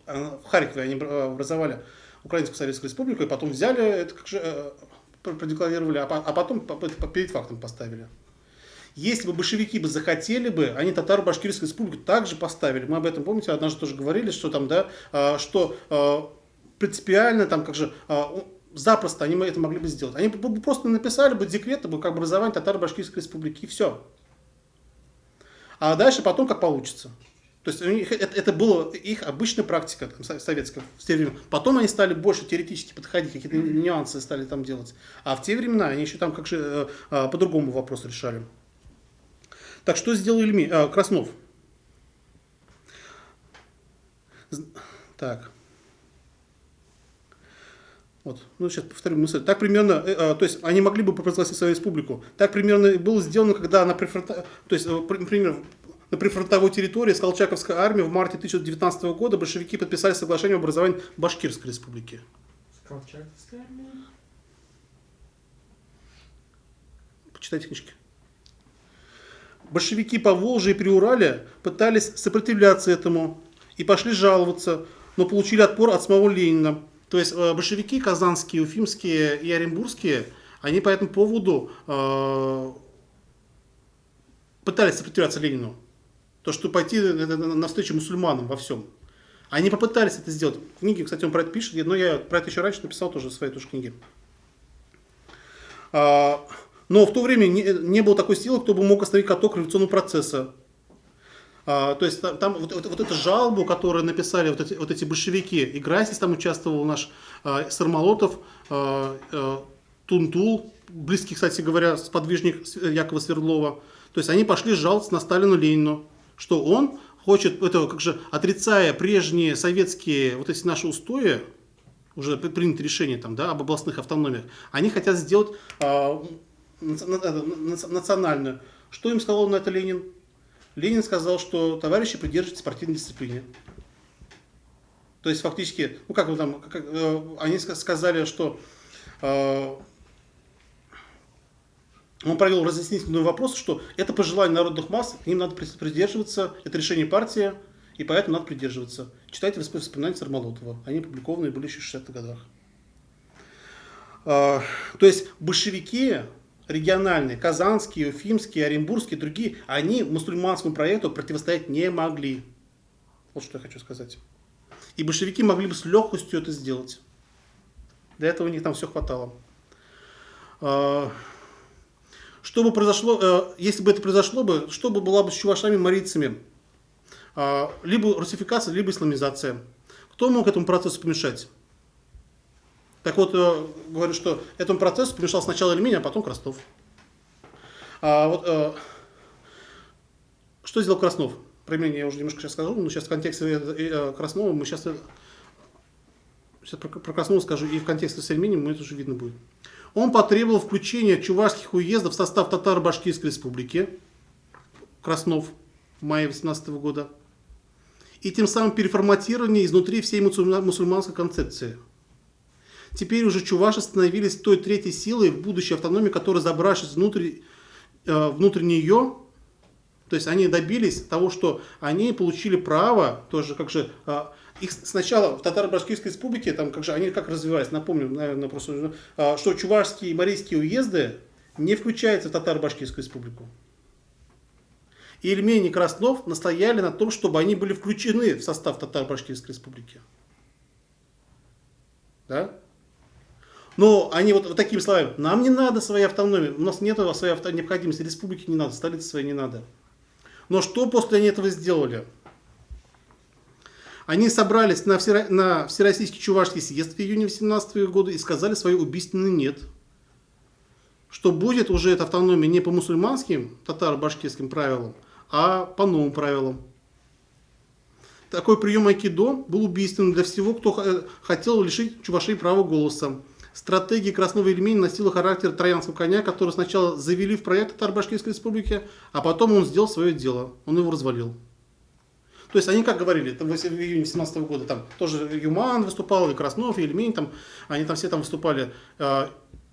В Харькове они образовали Украинскую Советскую Республику, и потом взяли, это как же продекларировали, а потом перед фактом поставили. Если бы большевики бы захотели бы, они Татаро-Башкирскую республику также поставили. Мы об этом, помните, однажды тоже говорили, что там, да, что принципиально там как же запросто они это могли бы сделать. Они бы просто написали бы декрет об образовании Татаро-Башкирской республики, и все. А дальше потом как получится. То есть это была их обычная практика советская в те времена. Потом они стали больше теоретически подходить, какие-то нюансы стали там делать. А в те времена они еще там как же по-другому вопрос решали. Так, что сделал Краснов? Так. Вот. Ну, сейчас повторю мысль. Так примерно, то есть они могли бы провозгласить свою республику. Так примерно было сделано, когда на прифронтовой территории с Колчаковской армией в марте 1919 года большевики подписали соглашение об образовании Башкирской республики. С Колчаковской армией? Почитайте книжки. Большевики по Волжье и Приурале пытались сопротивляться этому и пошли жаловаться, но получили отпор от самого Ленина. То есть большевики казанские, уфимские и оренбургские, они по этому поводу пытались сопротивляться Ленину. То, что пойти навстречу мусульманам во всем. Они попытались это сделать. В книге, кстати, он про это пишет, но я про это еще раньше написал тоже в своей тоже книге. Но в то время не было такой силы, кто бы мог остановить каток революционного процесса. То есть там вот эту жалобу, которую написали вот эти большевики, и Грасис там участвовал, наш Сармолотов, Тунтул, близкий, кстати говоря, сподвижник Якова Свердлова. То есть они пошли жаловаться на Сталину Ленину, что он хочет, это как же отрицая прежние советские вот эти наши устои, уже принято решение там, да, об областных автономиях, они хотят сделать национальную. Что им сказал на это Ленин? Ленин сказал, что товарищи придерживаются спортивной дисциплины. То есть фактически, ну как там, они сказали, что он провел разъяснительный вопрос, что это пожелание народных масс, к ним надо придерживаться, это решение партии, и поэтому надо придерживаться. Читайте воспоминания Сармолотова, они опубликованы были еще в 60-х годах. То есть большевики региональные, казанские, уфимские, оренбургские, другие, они мусульманскому проекту противостоять не могли. Вот что я хочу сказать. И большевики могли бы с легкостью это сделать. Для этого у них там все хватало. Что бы произошло, если бы это произошло бы, что бы было бы с чувашами-марийцами? Либо русификация, либо исламизация. Кто мог этому процессу помешать? Так вот, говорю, что этому процессу помешал сначала Ильмень, а потом Краснов. Что сделал Краснов? Про Ильмень я уже немножко сейчас скажу, но сейчас в контексте Краснова мы сейчас про Краснова скажу, и в контексте с Ильменем это уже видно будет. Он потребовал включения чувашских уездов в состав Татаро-Башкирской республики, Краснов, в мае 18 года, и тем самым переформатирование изнутри всей мусульманской концепции. Теперь уже чуваши становились той третьей силой в будущей автономии, которая забравшись внутрь нее, то есть они добились того, что они получили право, тоже как же, их сначала в Татаро-Башкирской республике, там как же они как развивались, напомню, наверное, просто, что чувашские и марийские уезды не включаются в Татаро-Башкирскую республику. И Ильмень и Краснов настояли на том, чтобы они были включены в состав Татаро-Башкирской республики. Да? Но они вот такими словами: нам не надо своей автономии, у нас нет своей необходимости, республики не надо, столицы своей не надо. Но что после они этого сделали? Они собрались на Всероссийский Чувашский съезд в июне 2018 года и сказали свое убийственное «нет». Что будет уже эта автономия не по мусульманским татаро-башкирским правилам, а по новым правилам. Такой прием айкидо был убийственным для всего, кто хотел лишить чувашей права голоса. Стратегия Краснова и Ильмени носила характер троянского коня, который сначала завели в проект Татаро-Башкирской республики, а потом он сделал свое дело, он его развалил. То есть они как говорили, там, в июне 2017 года там тоже Юман выступал, и Краснов, и Ильмень, там, они там все там выступали,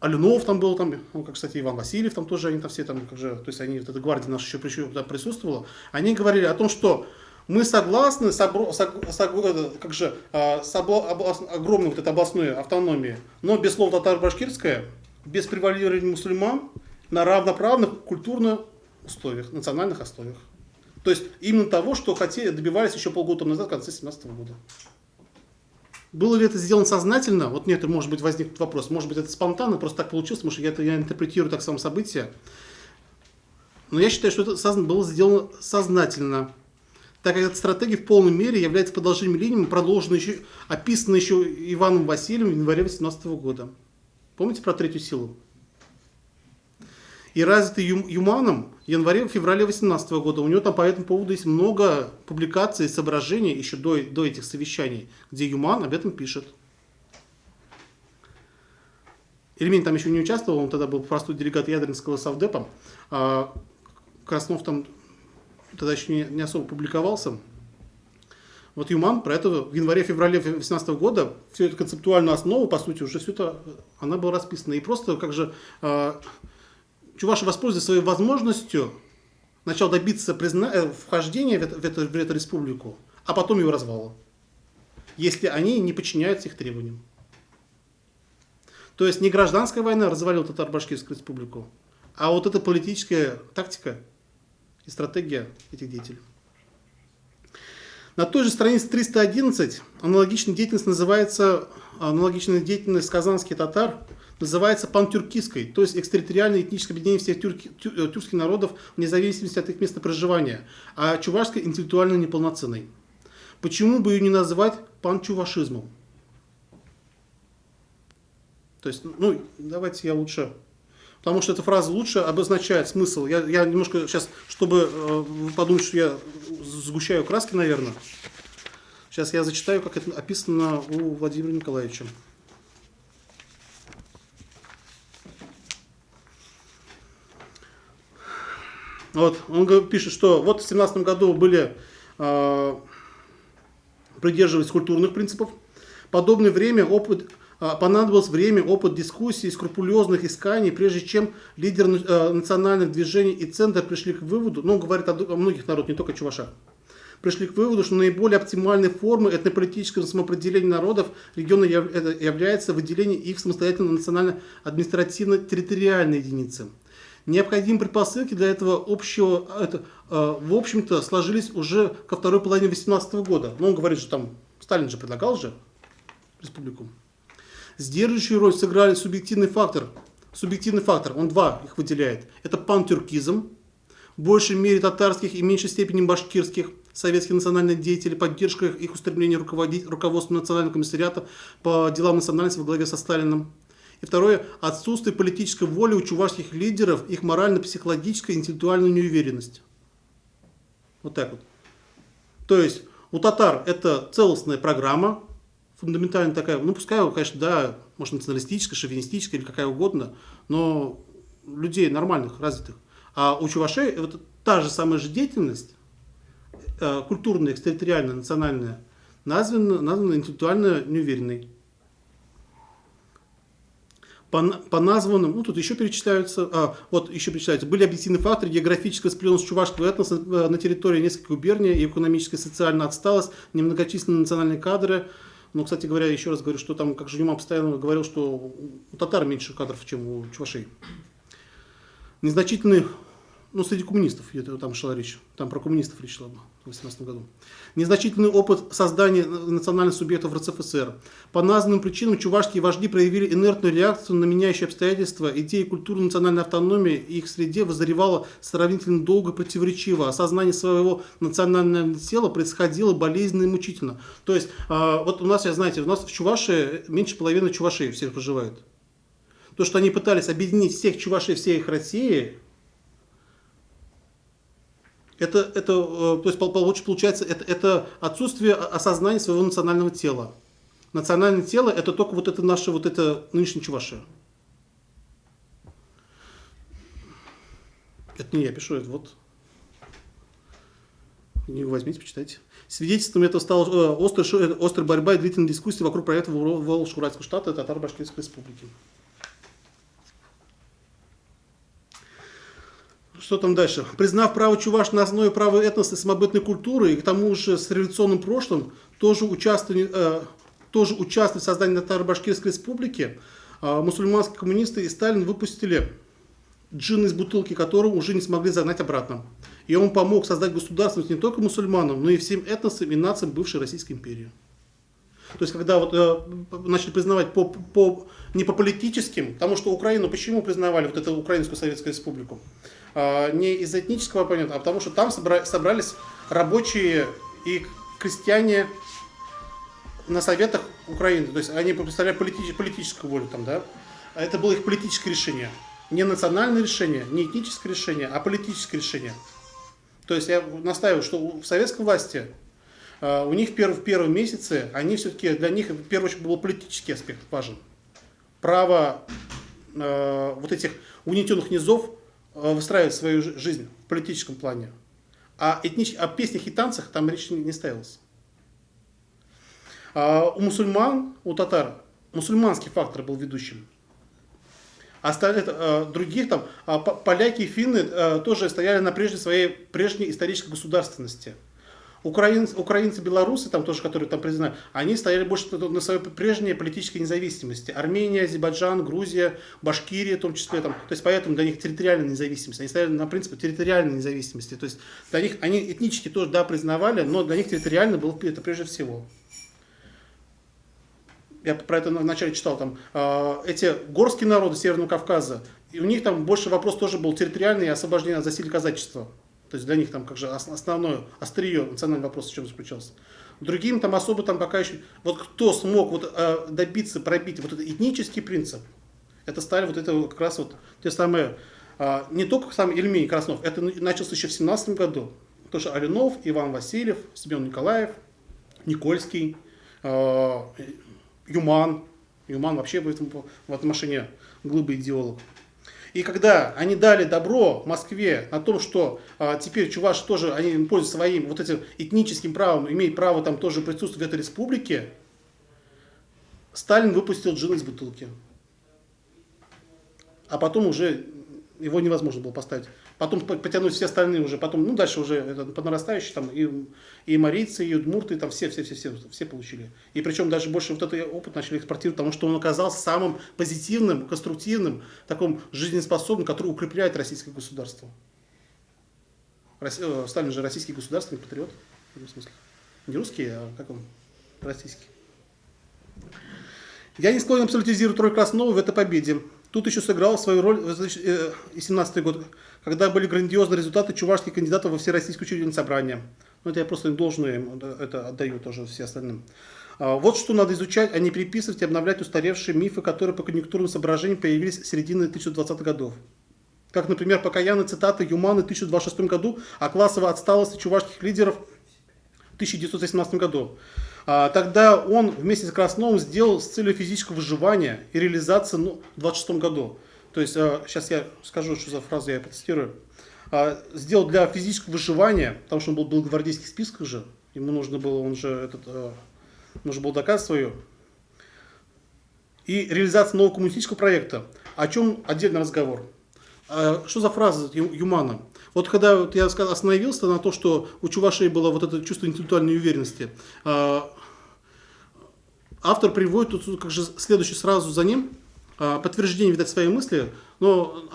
Алюнов там был, там, ну, как, кстати, Иван Васильев там тоже, они там все там, как же, то есть они, вот эта гвардия наша еще присутствовала, они говорили о том, что мы согласны с огромной вот этой областной автономией, но без слова татаро-башкирская, без превалирования мусульман на равноправных культурных условиях, национальных условиях. То есть именно того, что хотели, добивались еще полгода назад, в конце 2017 года. Было ли это сделано сознательно? Вот мне это, может быть, возникнет вопрос. Может быть, это спонтанно, просто так получилось, потому что я интерпретирую так само события. Но я считаю, что это было сделано сознательно, так как эта стратегия в полной мере является продолжением линии, описанной еще Иваном Васильевым в январе 2018 года. Помните про третью силу? И развитый Юманом в январе-феврале 2018 года. У него там по этому поводу есть много публикаций и соображений еще до этих совещаний, где Юман об этом пишет. Ильмень там еще не участвовал, он тогда был простой делегат Ядринского совдепа. А Краснов там тогда еще не особо публиковался. Вот Юман про это в январе-феврале 2018 года, всю эту концептуальную основу, по сути, уже все это, она была расписана. И просто как же чуваши воспользовались своей возможностью сначала добиться вхождения в эту республику, а потом ее развала, если они не подчиняются их требованиям. То есть не гражданская война развалила Татаро-Башкирскую республику, а вот эта политическая тактика и стратегия этих деятелей. На той же странице 311 аналогичная деятельность казанских татар называется пантюркистской, то есть экстерриториальное этническое объединение всех тюркских народов вне зависимости от их места проживания, а чувашской интеллектуально неполноценной. Почему бы ее не назвать панчувашизмом? То есть, давайте я лучше, потому что эта фраза лучше обозначает смысл. Я немножко сейчас, чтобы подумать, что я сгущаю краски, наверное, сейчас я зачитаю, как это описано у Владимира Николаевича. Вот, он пишет, что вот в 2017 году придерживались культурных принципов. Понадобилось время, опыт дискуссий, скрупулезных исканий, прежде чем лидеры национальных движений и центра пришли к выводу, он говорит о многих народах, не только о чувашах, пришли к выводу, что наиболее оптимальной формой этнополитического самоопределения народов региона является выделение их самостоятельно национально-административно-территориальной единицы. Необходимые предпосылки для этого в общем-то, сложились уже ко второй половине 2018 года. Но он говорит, что там Сталин же предлагал республику. Сдерживающую роль сыграли субъективный фактор, он два их выделяет. Это пантюркизм, в большей мере татарских и в меньшей степени башкирских, советских национальных деятелей, поддержка их устремления руководить руководством Национального комиссариата по делам национальности во главе со Сталиным. И второе, отсутствие политической воли у чувашских лидеров, их морально-психологическая и интеллектуальная неуверенность. Вот так вот. То есть у татар это целостная программа, фундаментально такая, пускай, конечно, да, может националистическая, шовинистическая или какая угодно, но людей нормальных, развитых. А у чувашей это та же самая же деятельность, культурная, экстерриториальная, национальная, названа интеллектуально неуверенной. По названным, тут еще перечисляются, были объективные факторы: географическая сплотенность чувашского этноса на территории нескольких губерний, и экономическая и социальная отсталость, немногочисленные национальные кадры. Но, кстати говоря, еще раз говорю, что там, как же Юман постоянно говорил, что у татар меньше кадров, чем у чувашей. Незначительный ну, среди коммунистов, это там шла речь, там про коммунистов речь шла в 2018 году. Незначительный опыт создания национальных субъектов в РСФСР. По названным причинам чувашские вожди проявили инертную реакцию на меняющие обстоятельства. Идея культуры национальной автономии и их среде воззревала сравнительно долго и противоречиво. Осознание своего национального тела происходило болезненно и мучительно. То есть, вот у нас, знаете, у нас в Чувашии меньше половины чувашей всех проживает. То, что они пытались объединить всех чувашей, всей их России, то есть получается, это отсутствие осознания своего национального тела. Национальное тело это только вот это наше, вот это нынешнее Чувашия. Это не я пишу, это вот. Не возьмите, почитайте. Свидетельством этого стала острая борьба и длительная дискуссия вокруг проекта Волжско-Уральского штата и Татаро-Башкирской республики. Что там дальше? Признав право чуваш на основе права этноса и самобытной культуры, и к тому же с революционным прошлым, тоже участвовали в создании Татаро-Башкирской республики, мусульманские коммунисты и Сталин выпустили джин из бутылки, которого уже не смогли загнать обратно. И он помог создать государственность не только мусульманам, но и всем этносам и нациям бывшей Российской империи. То есть, когда вот, начали признавать не по политическим, потому что Украину почему признавали, вот эту Украинскую Советскую Республику? Не из этнического оппонента, а потому что там собрались рабочие и крестьяне на советах Украины. То есть они представляли политическую волю там, да? Это было их политическое решение. Не национальное решение, не этническое решение, а политическое решение. То есть я настаиваю, что в советской власти у них в первые месяцы, они все-таки, для них в первую очередь был политический аспект важен. Право вот этих угнетенных низов выстраивать свою жизнь в политическом плане. О песнях и танцах там речь не ставилась. У мусульман, у татар, мусульманский фактор был ведущим. Других там, поляки и финны тоже стояли на своей прежней исторической государственности. Украинцы, белорусы, там тоже, которые там признали, они стояли больше на своей прежней политической независимости. Армения, Азербайджан, Грузия, Башкирия в том числе. Там, то есть поэтому для них территориальная независимость. Они стояли на принципе территориальной независимости. То есть для них они этнически тоже да, признавали, но для них территориально было это прежде всего. Я про это вначале читал, там, эти горские народы Северного Кавказа, и у них там больше вопрос тоже был территориальный и освобождение от засилья казачества. То есть для них там как же основное острие национальный вопрос в чем заключался. Другим там особо там пока еще, вот кто смог вот, добиться, пробить вот этот этнический принцип, это стали вот это как раз вот те самые, не только сам Ильмень Краснов, это началось еще в 17 году. Потому что Алинов, Иван Васильев, Семен Николаев, Никольский, Юман вообще в этом отношении глыбый идеолог. И когда они дали добро Москве на том, что теперь чуваши тоже, они пользуются своим вот этим этническим правом, имеют право там тоже присутствовать в этой республике, Сталин выпустил джин из бутылки. А потом уже его невозможно было поставить. Потом потянуть все остальные уже, потом, ну дальше уже это, по нарастающей, там и марийцы, и удмурты, там все получили. И причем даже больше вот этот опыт начали экспортировать, потому что он оказался самым позитивным, конструктивным, таким жизнеспособным, который укрепляет российское государство. Сталин же российский государственный патриот, в этом смысле. Не русский, а как он? Российский. Я не склонен абсолютизировать роль Краснова в этой победе. Тут еще сыграл свою роль 2017 год, когда были грандиозные результаты чувашских кандидатов во Всероссийское учредительное собрание. Ну, это я просто им должное это отдаю тоже все остальным. Вот что надо изучать, а не переписывать и обновлять устаревшие мифы, которые по конъюнктурным соображениям появились с середины 1920-х годов. Как, например, покаянные цитаты Юманы в 1926 году о классовой отсталости чувашских лидеров в 1918 году. Тогда он вместе с Красновым сделал с целью физического выживания и реализации в 1926 году. То есть, сейчас я скажу, что за фразу я процитирую. Сделал для физического выживания, потому что он был в гвардейских списках же, ему нужно было, нужно было доказать свое. И реализация нового коммунистического проекта. О чем отдельный разговор. Что за фраза Юмана? Вот когда вот я остановился на то, что у чувашей было вот это чувство интеллектуальной уверенности, автор приводит тут как же следующий сразу за ним подтверждение, видать, своей мысли. Но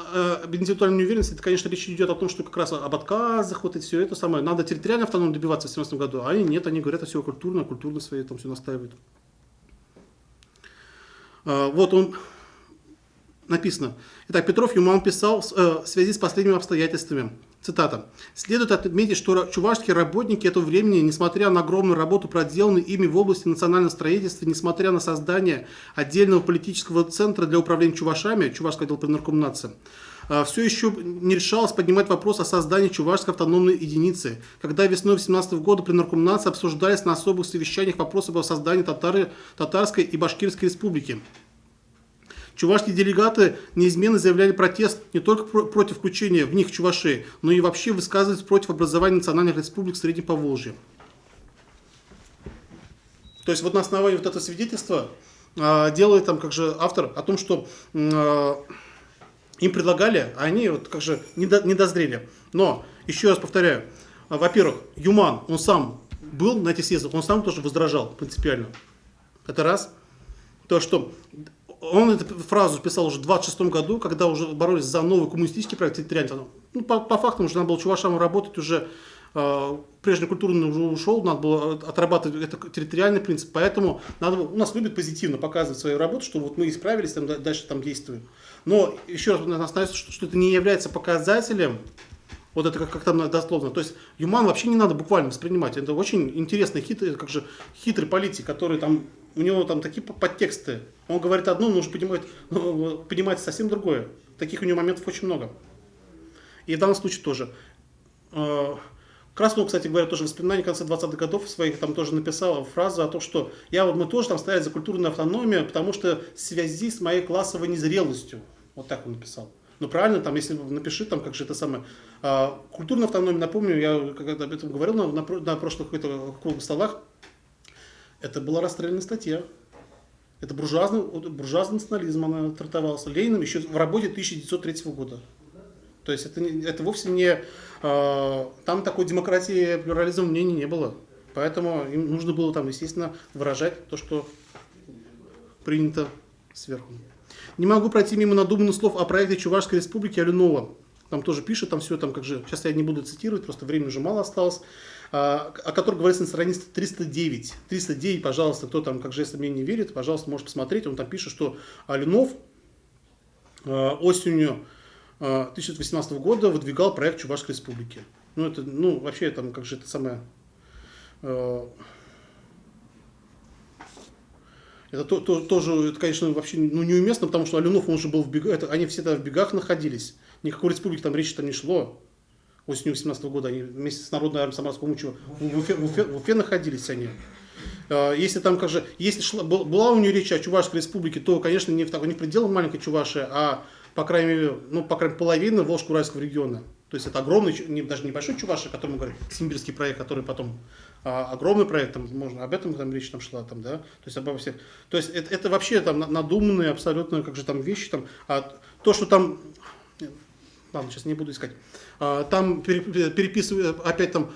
об интеллектуальной неуверенности, это, конечно, речь идет о том, что как раз об отказах, вот и все это самое. Надо территориально автономно добиваться в 2017 году, а они нет, они говорят, все культурно свои, там все настаивают. Вот он написано. Итак, Петров Юман писал в связи с последними обстоятельствами. Цитата. «Следует отметить, что чувашские работники этого времени, несмотря на огромную работу, проделанную ими в области национального строительства, несмотря на создание отдельного политического центра для управления чувашами, Чувашского отдела при Наркомнадзе, все еще не решалось поднимать вопрос о создании чувашской автономной единицы. Когда весной 18 года при Наркомнадзе обсуждались на особых совещаниях вопросы о создании Татарской и Башкирской республики. Чувашские делегаты неизменно заявляли протест не только против включения в них чувашей, но и вообще высказывались против образования национальных республик в Среднем Поволжье». То есть вот на основании вот этого свидетельства делает там как же автор о том, что им предлагали, а они вот как же не дозрели. Но, еще раз повторяю, во-первых, Юман, он сам был на этих съездах, он сам тоже возражал принципиально. Это раз. То, что он эту фразу писал уже в 26 году, когда уже боролись за новый коммунистический проект территориальный. Ну, по факту уже надо было чувашам работать уже, прежний культурный уже ушел, надо было отрабатывать это территориальный принцип. Поэтому у нас любят позитивно показывать свою работу, что вот мы исправились, там, дальше там действуем. Но еще раз остановится, что это не является показателем, вот это как там дословно. То есть Юман вообще не надо буквально воспринимать. Это очень интересный, хитрый политик, который там, у него там такие подтексты. Он говорит одно, но уже понимает совсем другое. Таких у него моментов очень много. И в данном случае тоже. Краснов, кстати говоря, тоже в воспоминании конца 20-х годов своих там тоже написал фразу о том, что мы тоже там стояли за культурную автономию, потому что в связи с моей классовой незрелостью. Вот так он написал. Ну правильно, там, если напиши, там, как же это самое. Культурная автономия, напомню, я когда об этом говорил на прошлых круглых столах, это была расстрельная статья. Это буржуазный национализм, она трактовался Лениным еще в работе 1903 года. То есть это вовсе не... Там такой демократии, плюрализма мнений не было. Поэтому им нужно было там, естественно, выражать то, что принято сверху. Не могу пройти мимо надуманных слов о проекте Чувашской республики Алюнова. Там тоже пишет, там все, там как же, сейчас я не буду цитировать, просто времени уже мало осталось, о котором говорится на странице 309. 309, пожалуйста, кто там, как же, если мне не верит, пожалуйста, может посмотреть. Он там пишет, что Алюнов осенью 2018 года выдвигал проект Чувашской республики. Вообще, там, как же, это самое... Это тоже, конечно, вообще неуместно, потому что Алюнов, он уже был в бегах, они все тогда в бегах находились. Никакой республики там речи не шло. Осенью 18 года они вместе с Народной армией Самарского Мучева в Уфе находились они. Если там, как же, была у нее речь о Чувашской республике, то, конечно, не в пределах маленькой Чувашии, а по крайней мере, половина Волжско-Уральского региона. То есть это огромный, даже небольшой Чувашия, о котором мы говорим, симбирский проект, который потом огромный проект, там, можно, об этом там речь там шла, там, да, то есть обо всех. То есть это вообще там надуманные абсолютно, как же там вещи, там, то, что там, ладно, сейчас не буду искать, там переписывают, опять там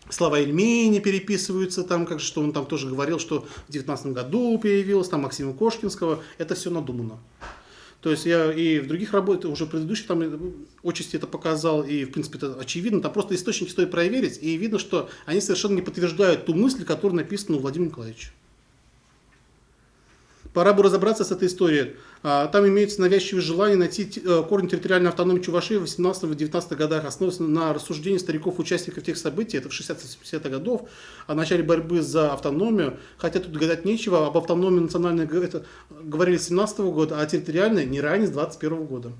слова Ильмени переписываются, там, как же, что он там тоже говорил, что в 19 году появилось, там, Максима Кошкинского, это все надумано. То есть я и в других работах, уже предыдущих там отчасти это показал, и в принципе это очевидно, там просто источники стоит проверить, и видно, что они совершенно не подтверждают ту мысль, которая написана у Владимира Николаевича. Пора бы разобраться с этой историей. Там имеется навязчивое желание найти корень территориальной автономии Чувашии в 18-19 годах, основываясь на рассуждении стариков-участников тех событий, это в 60-70-х годов, о начале борьбы за автономию. Хотя тут гадать нечего, об автономии национальной говорили с 17 года, а территориальной не ранее с 21 года.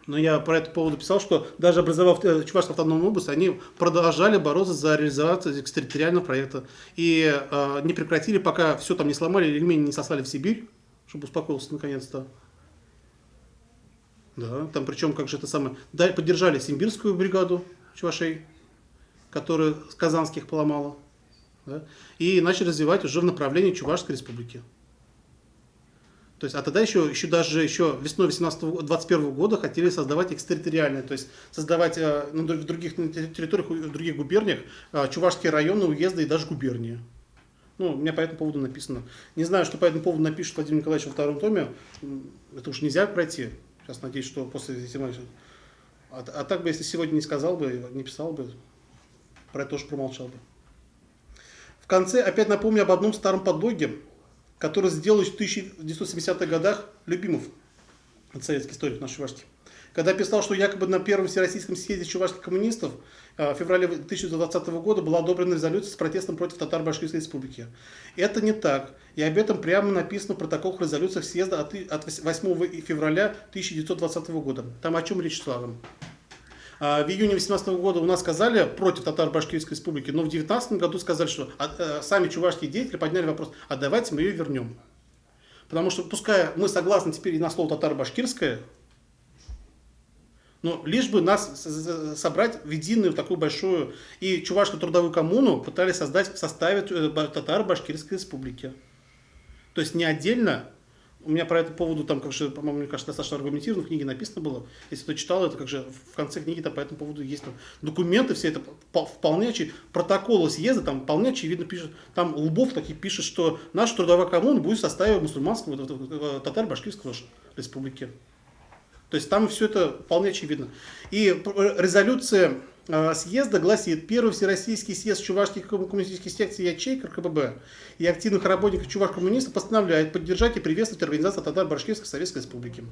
Но я про это поводу писал, что даже образовав Чувашскую автономную область, они продолжали бороться за реализацию экстерриториального проекта. И не прекратили, пока все там не сломали, ремень не сослали в Сибирь, чтобы успокоился наконец-то. Да, там причем, как же это самое, поддержали симбирскую бригаду чувашей, которая с казанских поломала. Да, и начали развивать уже в направлении Чувашской республики. То есть, а тогда еще весной 21 года хотели создавать экстерриториальное, то есть создавать в других территориях, в других губерниях чувашские районы, уезды и даже губернии. Ну, у меня по этому поводу написано. Не знаю, что по этому поводу напишет Владимир Николаевич во втором томе. Это уж нельзя пройти. Сейчас надеюсь, что после этих... А так бы, если сегодня не сказал бы, не писал бы, про это тоже промолчал бы. В конце опять напомню об одном старом подлоге, который сделал в 1970-х годах Любимов, советский историк наш чувашский. Когда писал, что якобы на первом всероссийском съезде чувашских коммунистов в феврале 1920 года была одобрена резолюция с протестом против Татаро-Башкирской республики. Это не так. И об этом прямо написано в протоколах резолюциях съезда от 8 февраля 1920 года. Там о чем речь шла? В июне 2018 года у нас сказали против Татаро-Башкирской республики, но в 2019 году сказали, что сами чувашские деятели подняли вопрос, а давайте мы ее вернем. Потому что пускай мы согласны теперь и на слово татаро-башкирское, но лишь бы нас собрать в единую такую большую... И чувашскую трудовую коммуну пытались создать в составе Татаро-Башкирской республики. То есть не отдельно. У меня по этому поводу, там, как же, по-моему, мне кажется, достаточно аргументированно в книге написано было. Если кто читал, это как же в конце книги по этому поводу есть там документы, все это вполне очевидно. Протоколы съезда там вполне очевидно пишет. Там Лбов таки пишет, что наша трудовая коммуна будет в составе мусульманского Татаро-Башкирской республики. То есть там все это вполне очевидно. И резолюция съезда гласит: первый всероссийский съезд чувашских коммунистических секций ячеек РКПБ и активных работников чувашских коммунистов постановляет поддержать и приветствовать организацию Татаро-Башкирской Советской Республики.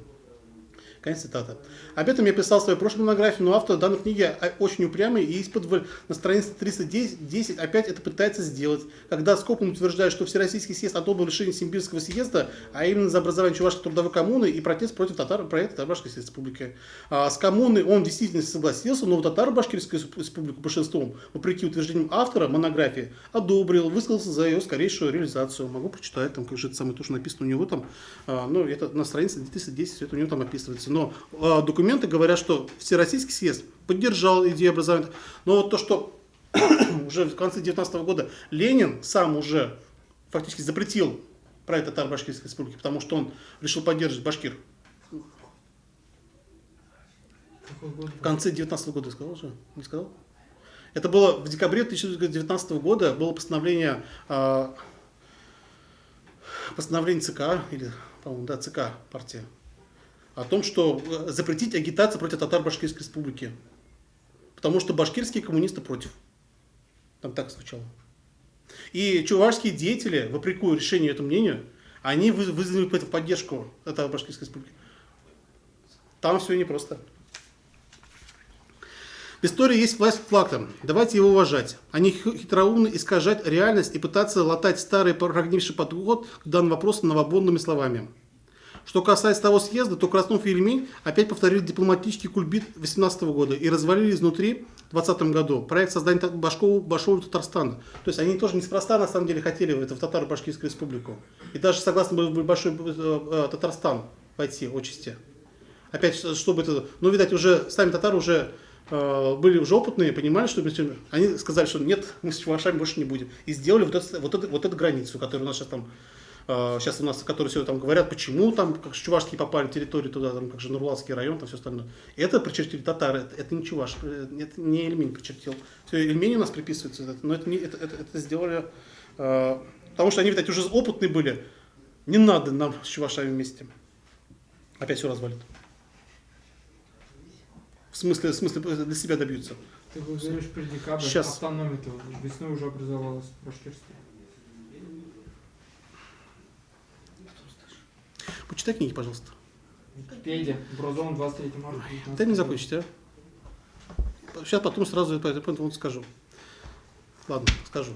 Конец цитаты. Об этом я писал в своей прошлой монографии, но автор данной книги очень упрямый и исподволь на странице 310 опять это пытается сделать, когда скопом утверждает, что Всероссийский съезд одобрил решение Симбирского съезда, а именно за образование чувашской трудовой коммуны и протест против проекта Татаро-Башкирской республики. С коммуной он действительно согласился, но вот Татаро-Башкирскую республику большинством, вопреки утверждениям автора монографии, одобрил, высказался за ее скорейшую реализацию. Могу прочитать, там, как же это самое тоже написано у него там, ну, это на странице 310, все это у него там описывается. Но документы говорят, что Всероссийский съезд поддержал идею образования. Но вот то, что уже в конце 19 года Ленин сам уже фактически запретил проект Татаро-Башкирской республики, потому что он решил поддерживать башкир. В конце 19 года сказал уже? Не сказал? Это было в декабре 2019 года, было постановление ЦК, или, по-моему, да, ЦК партии, о том, что запретить агитацию против Татаро-Башкирской республики. Потому что башкирские коммунисты против. Там так звучало. И чувашские деятели, вопреки решению этому мнению, они вызвали поддержку Татаро-Башкирской республики. Там все непросто. В истории есть власть фактом. Давайте его уважать. А не хитроумно искажать реальность и пытаться латать старый прогнивший подход к данному вопросу новобонными словами. Что касается того съезда, то Краснов и Ильмень опять повторили дипломатический кульбит 2018 года и развалили изнутри в 2020 году проект создания Большого Татарстана. То есть они тоже неспроста на самом деле хотели в Татаро-Башкирскую республику. И даже согласны были в Большой Татарстан войти отчасти. Опять, чтобы это... Ну, видать, уже сами татары уже были уже опытные, понимали, что они сказали, что нет, мы с чувашами больше не будем. И сделали вот эту границу, которая у нас сейчас там... Сейчас у нас, которые все там говорят, почему там, как чувашские попали территории туда, там, как же Нурлатский район, там все остальное. Это причертили татары, это не чуваш, это не Ильмень причертил. Все, Ильмень у нас приписывается, но это сделали, потому что они, видать, уже опытные были. Не надо нам с чувашами вместе. Опять все развалит. В смысле для себя добьются. Ты говоришь про декабрь, сейчас. Автономия-то весной уже образовалась в Башкирстве. Почитай книги, пожалуйста. Википедия, образован 23 марта. Дай мне закончить, а? Сейчас потом сразу это скажу. Ладно, скажу.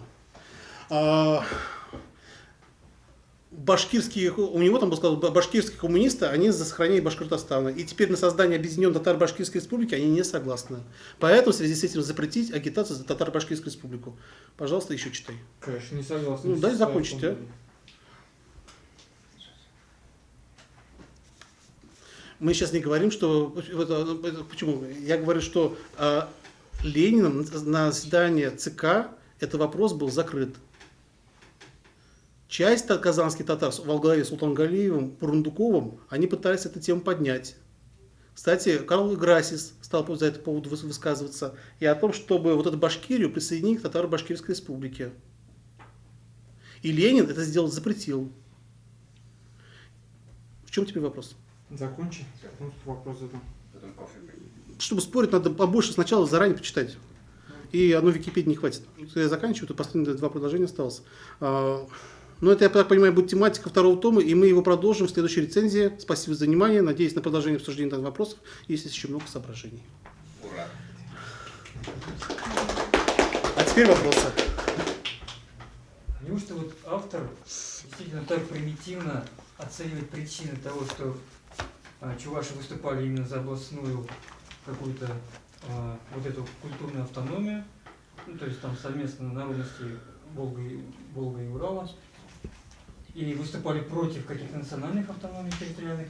Башкирские, у него там было сказано, башкирские коммунисты, они за сохранение Башкортостана. И теперь на создание объединенной Татаро-Башкирской республики они не согласны. Поэтому в связи с этим запретить агитацию за Татаро-Башкирскую республику. Пожалуйста, еще читай. Конечно, не согласен. Ну, дай закончить, а? Мы сейчас не говорим, что... Почему? Я говорю, что Лениным на заседании ЦК этот вопрос был закрыт. Часть казанских татар во главе с Султангалиевым, Бурундуковым, они пытались эту тему поднять. Кстати, Карл Грасис стал за этот повод высказываться. И о том, чтобы вот эту Башкирию присоединить к Татаро-Башкирской республике. И Ленин это сделать запретил. В чем теперь вопрос? Закончи. Потом вопрос задам. Чтобы спорить, надо побольше сначала заранее почитать. И одной Википедии не хватит. Я заканчиваю, то последние 2 предложения осталось. Но это, я так понимаю, будет тематика 2-го тома, и мы его продолжим в следующей рецензии. Спасибо за внимание. Надеюсь на продолжение обсуждения данных вопросов. Есть еще много соображений. Ура! А теперь вопросы. Неужто вот автор действительно так примитивно оценивает причины того, что чуваши выступали именно за областную какую-то вот эту культурную автономию, ну, то есть там совместно народности Волга и Урала, и выступали против каких-то национальных автономий территориальных,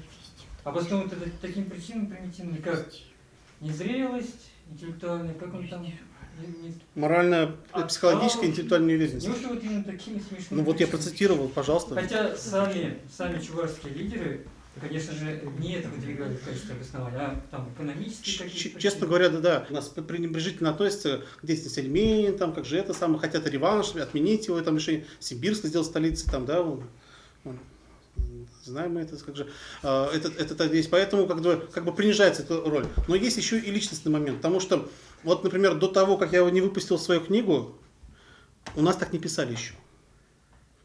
обосновывают это таким причинам примитивными, как незрелость, интеллектуальная, как он там... Моральная, психологическая, интеллектуальная неуверенность. Неужто вот именно такими смешными Ну вот я причинами? процитировал, пожалуйста. Хотя сами чувашские лидеры, конечно же, не это выдвигали в качестве обоснования, а там экономические какие-то... Честно говоря, да, у нас пренебрежительно относятся к деятельности Ильменина, там, как же это самое, хотят реванш, отменить его, там, решение Симбирска сделать столицей, там, да, знаем мы это, как же, это так есть, поэтому как бы принижается эта роль. Но есть еще и личностный момент, потому что, вот, например, до того, как я не выпустил свою книгу, у нас так не писали еще.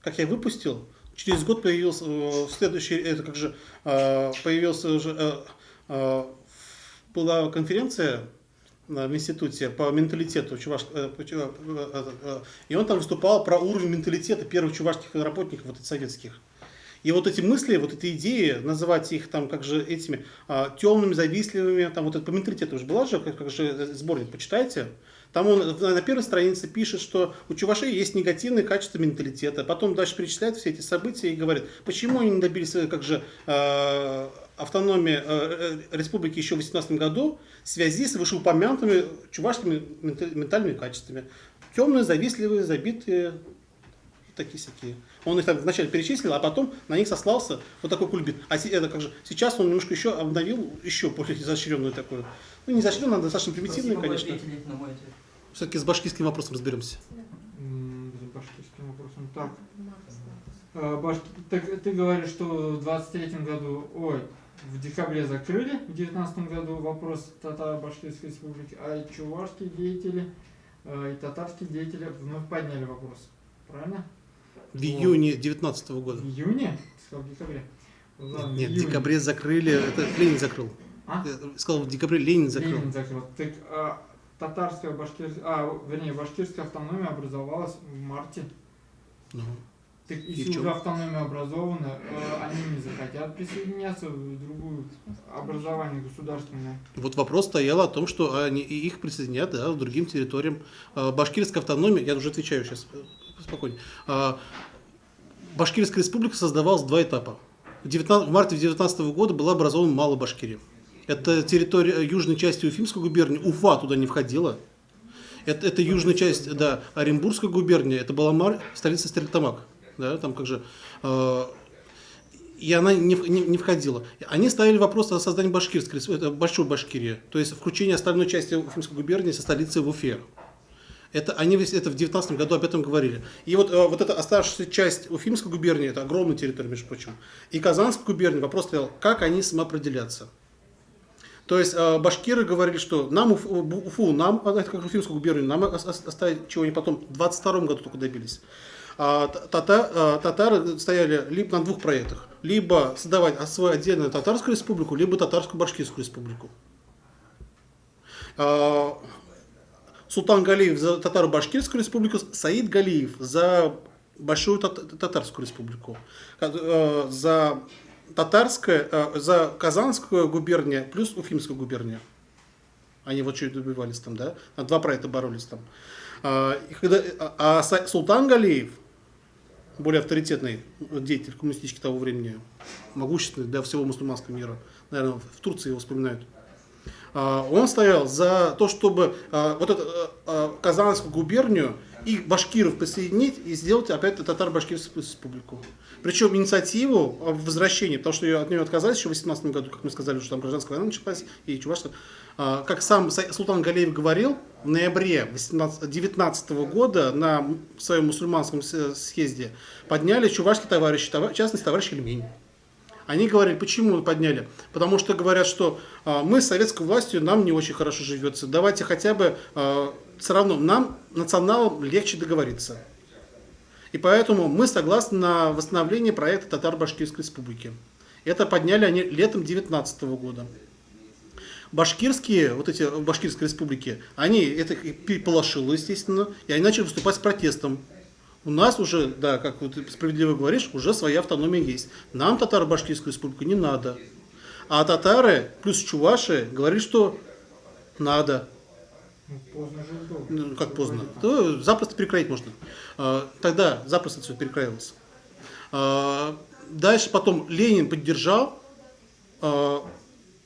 Как я выпустил, через год появился следующий, это как же, появился уже, была конференция в институте по менталитету и он там выступал про уровень менталитета первых чувашских работников, вот советских. И вот эти мысли, вот эти идеи, называть их там как же этими темными, завистливыми, там вот это по менталитету уже была же, как же сборник, почитайте. Там он на первой странице пишет, что у чувашей есть негативные качества менталитета. Потом дальше перечисляет все эти события и говорит, почему они не добились как же автономии республики еще в 18 году в связи с вышеупомянутыми чувашскими ментальными качествами. Темные, завистливые, забитые, такие-сякие. Он их там вначале перечислил, а потом на них сослался вот такой кульбит. А это как же сейчас он немножко еще обновил еще более изощренную такую. Ну, не изощренную, а достаточно примитивную, конечно. Все-таки с башкирским вопросом разберемся. С башкирским вопросом. Так, ты говоришь, что в 23-м году, в декабре закрыли, в 19-м году вопрос Татаро-Башкирской республики, а чувашские деятели и татарские деятели вновь подняли вопрос. Правильно? В июне 19 года. В июне? Ты сказал в декабре. Нет, в декабре закрыли, это Ленин закрыл. Сказал, в декабре Ленин закрыл. Ленин закрыл. Так башкирская автономия образовалась в марте. Ну. Так если уже автономия образована, они не захотят присоединяться в другую образование государственное. Вот вопрос стоял о том, что они их присоединят, да, к другим территориям. Башкирская автономия, я уже отвечаю сейчас, спокойнее. Башкирская республика создавалась в 2 этапа. В марте 19 года была образована Малая Башкирия. Это территория южной части Уфимской губернии. Уфа туда не входила. Это южная часть, да, Оренбургской губернии. Это была столица Стерлитамак. Да, там как же, и она не входила. Они ставили вопрос о создании Большой Башкирии, то есть включение остальной части Уфимской губернии со столицей в Уфе. Они это в 19 году об этом говорили. И вот эта оставшаяся часть Уфимской губернии, это огромная территория, между прочим, и Казанской губернии, вопрос стоял, как они самоопределятся. То есть башкиры говорили, что нам Уфу, нам, как Уфимскую губернию, нам оставить чего они потом в 22 году только добились. Татары стояли либо на 2 проектах. Либо создавать свою отдельную татарскую республику, либо татарскую башкирскую республику. Султан Галиев за татаро-башкирскую республику, Саид Галиев за большую татарскую республику. За Казанскую губернию плюс Уфимскую губернию. Они вот чуть добивались там, да? На 2 проекта боролись там. Султан Галиев, более авторитетный деятель коммунистический того времени, могущественный для всего мусульманского мира, наверное, в Турции его вспоминают, он стоял за то, чтобы вот эту Казанскую губернию и башкиров присоединить и сделать опять татаро-башкирскую республику. Причем инициативу о возвращении, потому что от нее отказались еще в 18 году, как мы сказали, что там гражданская война началась, и Чувашская. Как сам Султан Галеев говорил, в ноябре 2019 года на своем мусульманском съезде подняли чувашские товарищи, в частности, товарищ Ильмень. Они говорили, почему подняли? Потому что говорят, что мы с советской властью, нам не очень хорошо живется. Давайте хотя бы, все равно, нам, националам, легче договориться. И поэтому мы согласны на восстановление проекта Татаро-Башкирской республики. Это подняли они летом 2019 года. Башкирские, вот эти башкирские республики, они это переполошило, естественно, и они начали выступать с протестом. У нас уже, да, как ты справедливо говоришь, уже своя автономия есть. Нам Татаро-Башкирскую республику не надо. А татары плюс чуваши говорили, что надо. Ну, поздно же долго. Ну, как поздно? То запросто перекроить можно. Тогда запросто все перекроилось. Дальше потом Ленин поддержал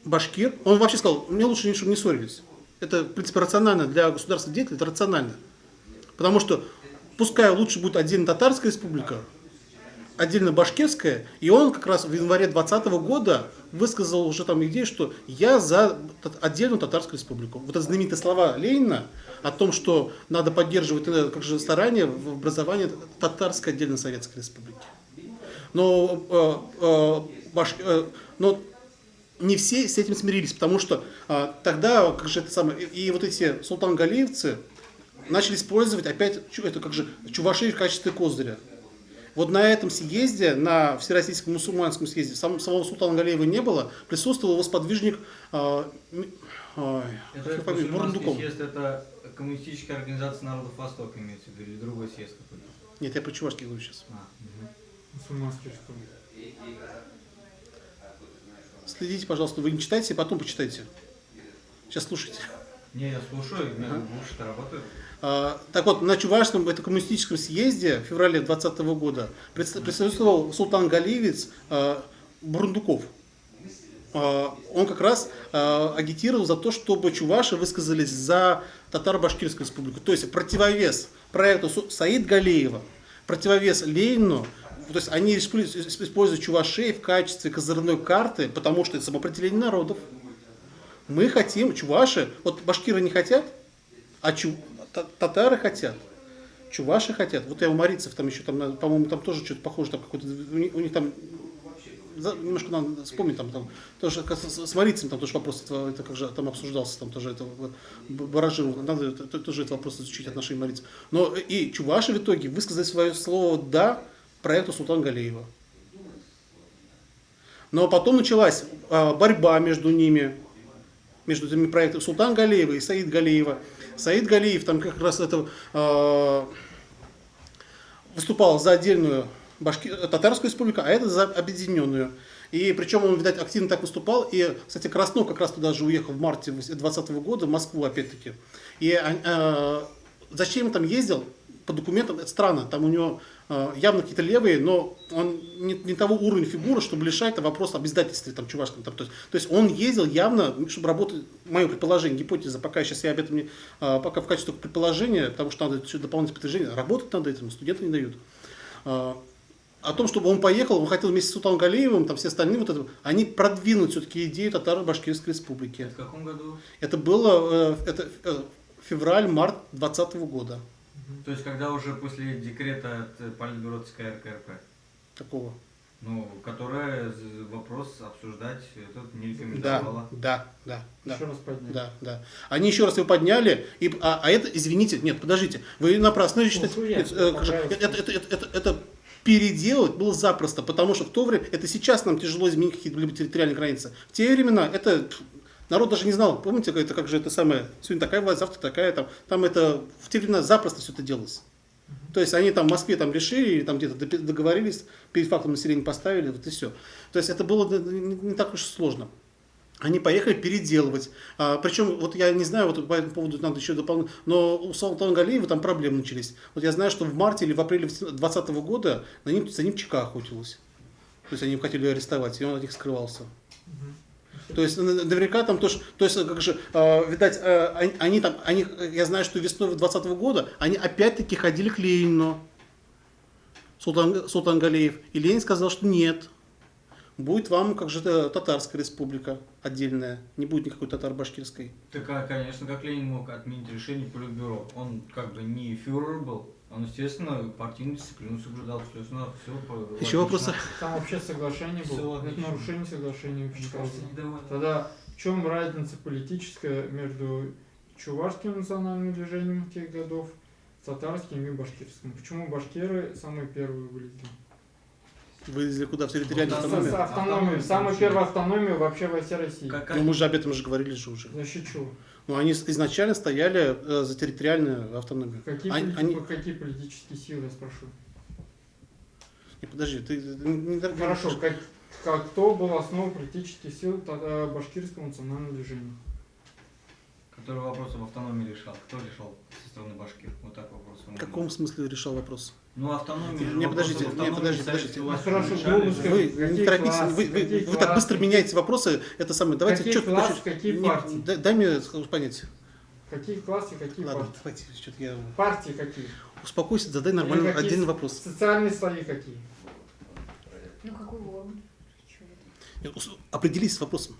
башкир. Он вообще сказал, мне лучше ничего не ссорились. Это, в принципе, рационально для государственных деятелей, это рационально. Потому что пускай лучше будет отдельно татарская республика, отдельно башкирская, и он как раз в январе 2020 года высказал уже там идею, что я за отдельную татарскую республику. Вот это знаменитые слова Ленина о том, что надо поддерживать как же старания в образовании татарской отдельно советской республики. Но не все с этим смирились, потому что тогда, как же это самое, и вот эти султан-галиевцы начали использовать опять это как же чувашей в качестве козыря. Вот на этом съезде, на Всероссийском мусульманском съезде, самого султана Галеева не было, присутствовал его сподвижник Мусульманский съезд, это коммунистическая организация народов Востока имеется в виду, или другой съезд какой-то? Нет, я про чувашский говорю сейчас. Мусульманский что ли? Следите, пожалуйста, вы не читайте, потом почитайте. Сейчас слушайте. Не, я слушаю, у меня уши-то работают. Так вот, на Чувашском, это коммунистическом съезде в феврале 2020 года присутствовал султан Галиевец Бурундуков. Он как раз агитировал за то, чтобы чуваши высказались за Татаро-Башкирскую республику. То есть противовес проекту Саид Галеева, противовес Ленину. То есть они используют чувашей в качестве козырной карты, потому что это самоопределение народов. Мы хотим, чуваши, вот башкиры не хотят, а татары хотят, чуваши хотят. Вот я у марийцев там еще, там, по-моему, там тоже что-то похоже, там какой-то, у них там, немножко надо вспомнить, там тоже с марийцами там тоже вопрос, это как же там обсуждался, там тоже это баражировал, надо тоже этот вопрос изучить, отношения марийцев. Но и чуваши в итоге высказали свое слово «да» проекту Султана Галеева. Но потом началась борьба между ними, между этими проектами Султан Галеева и Саид Галеева. Саид Галеев там как раз это, выступал за отдельную татарскую республику, а это за объединенную. И причем он, видать, активно так выступал. И, кстати, Краснов как раз туда же уехал в марте 2020 года в Москву опять-таки. И зачем он там ездил? По документам это странно. Там у него явно какие-то левые, но он не того уровня фигуры, чтобы лишать вопрос об издательстве там, чувашском. Там, то есть он ездил явно, чтобы работать, мое предположение, гипотеза, пока сейчас я об этом не, пока в качестве предположения, потому что надо еще дополнительное подтверждение, работать надо этим, студенты не дают. О том, чтобы он поехал, он хотел вместе с Султаном Галеевым, там все остальные, вот это, они продвинуть все-таки идею Татаро-Башкирской республики. В каком году? Это было февраль-март 2020 года. То есть, когда уже после декрета от Политбюро ЦК РКП? Такого. Ну, которая вопрос обсуждать этот не рекомендовала. Да. Еще раз подняли. Да. Они еще раз его подняли, а это, извините, нет, подождите, вы напрасно считаете, это переделать было запросто, потому что в то время, это сейчас нам тяжело изменить какие-либо территориальные границы. В те времена это народ даже не знал, помните, это как же это самое, сегодня такая власть, завтра такая, там это, в те времена запросто все это делалось. То есть они там в Москве там решили, или там где-то договорились, перед фактом населения поставили, вот и все. То есть это было не так уж сложно. Они поехали переделывать. Причем, вот я не знаю, вот по этому поводу надо еще дополнить, но у Султана Галеева там проблемы начались. Вот я знаю, что в марте или в апреле 2020 года за ним ЧК охотилась. То есть они его хотели арестовать, и он от них скрывался. То есть наверняка там тоже, то есть как же, видать, они, я знаю, что весной 2020 года они опять-таки ходили к Ленину, Султан Галеев, и Ленин сказал, что нет, будет вам как же татарская республика отдельная, не будет никакой татаро-башкирской. Так, конечно, как Ленин мог отменить решение Политбюро? Он как бы не фюрер был, он, естественно, партийную дисциплину соблюдал, естественно, все. Еще вопросы? Там вообще соглашение Всё было. логично. Это нарушение соглашения. Мне кажется, недовольно. Тогда в чем разница политическая между чувашским национальным движением тех годов, татарским и башкирским? Почему башкиры самые первые вылезли? Вылезли куда? В территориальную Ну, автономию? Автономию. Самую первую автономию вообще во всей России. Ну, мы же об этом же говорили же уже. За счет чего? Ну, они изначально стояли за территориальную автономию. Какие политические силы, я спрошу? Не, подожди, ты... Хорошо, кто был основой политических сил башкирского национального движения? Который вопрос об автономии решал. Кто решал со стороны башкир? Вот так вопрос. В каком смысле решал вопрос? Ну, автономия. Не, подождите, подождите. Ну, хорошо, Вы не торопитесь, вы так быстро меняете вопросы, это самое, давайте Какие четко... классы, какие партии? Дай мне понять. Какие классы, какие Ладно, партии? давайте, что-то я... Партии какие? Успокойся, задай нормальный, Или какие отдельный вопрос. Социальные слои какие? Ну какой уровень? Чего это? Определись с вопросом.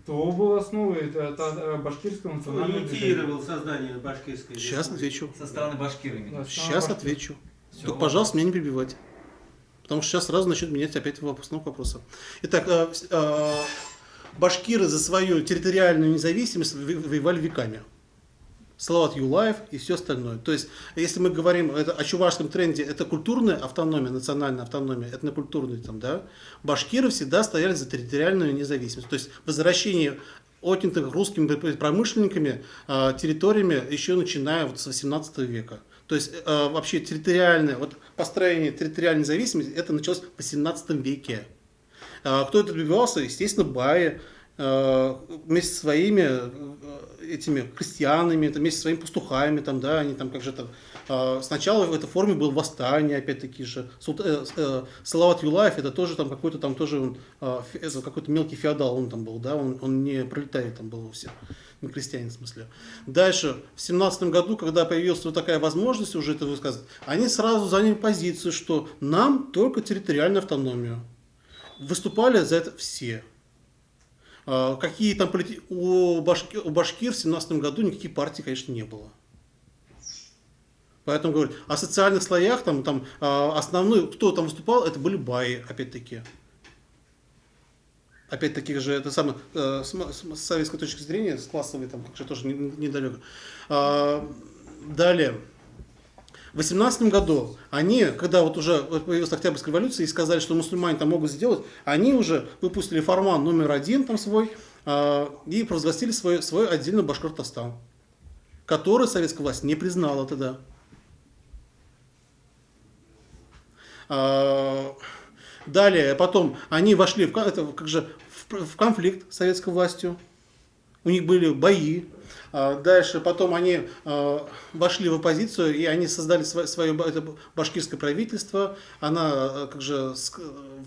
Кто был основой башкирского Кто национального движения? инициировал создание башкирской Сейчас республики? отвечу. Со стороны башкир именно. Да, Сейчас башкир. отвечу. Всё, Только, ладно. пожалуйста, меня не перебивайте. Потому что сейчас сразу начнет менять опять постановку вопроса. Итак, башкиры за свою территориальную независимость воевали веками. Салават Юлаев и все остальное. То есть, если мы говорим о чувашском тренде, это культурная автономия, национальная автономия, этнокультурная там, да, башкиры всегда стояли за территориальную независимость. То есть, возвращение отнятых русскими промышленниками территориями еще начиная вот с 18 века. То есть, вообще территориальное, вот построение территориальной независимости, это началось в 18 веке. Кто это добивался? Естественно, баи. Вместе со своими этими крестьянами, вместе со своими пастухами, там, да, они там как же там. Сначала в этой форме было восстание, опять-таки же. Салават Юлаев, это тоже там какой-то там тоже какой-то мелкий феодал он там был, да, он не пролетарий там был вовсе, не крестьянин в смысле. Дальше, в 17 году, когда появилась вот такая возможность уже это высказать, они сразу заняли позицию, что нам только территориальную автономию. Выступали за это все. Какие там у башкир в 17 году никаких партий, конечно, не было. Поэтому говорю, о социальных слоях там основной, кто там выступал, это были баи, опять-таки. Опять-таки же это самое с советской точки зрения, с классовой там как же тоже недалеко. Далее. В 18 году они, когда вот уже появилась Октябрьская революция и сказали, что мусульмане там могут сделать, они уже выпустили фарман номер 1 там свой и провозгласили свой отдельный Башкортостан, который советская власть не признала тогда. Далее, потом они вошли в конфликт с советской властью, у них были бои. Дальше потом они вошли в оппозицию, и они создали свое башкирское правительство. Она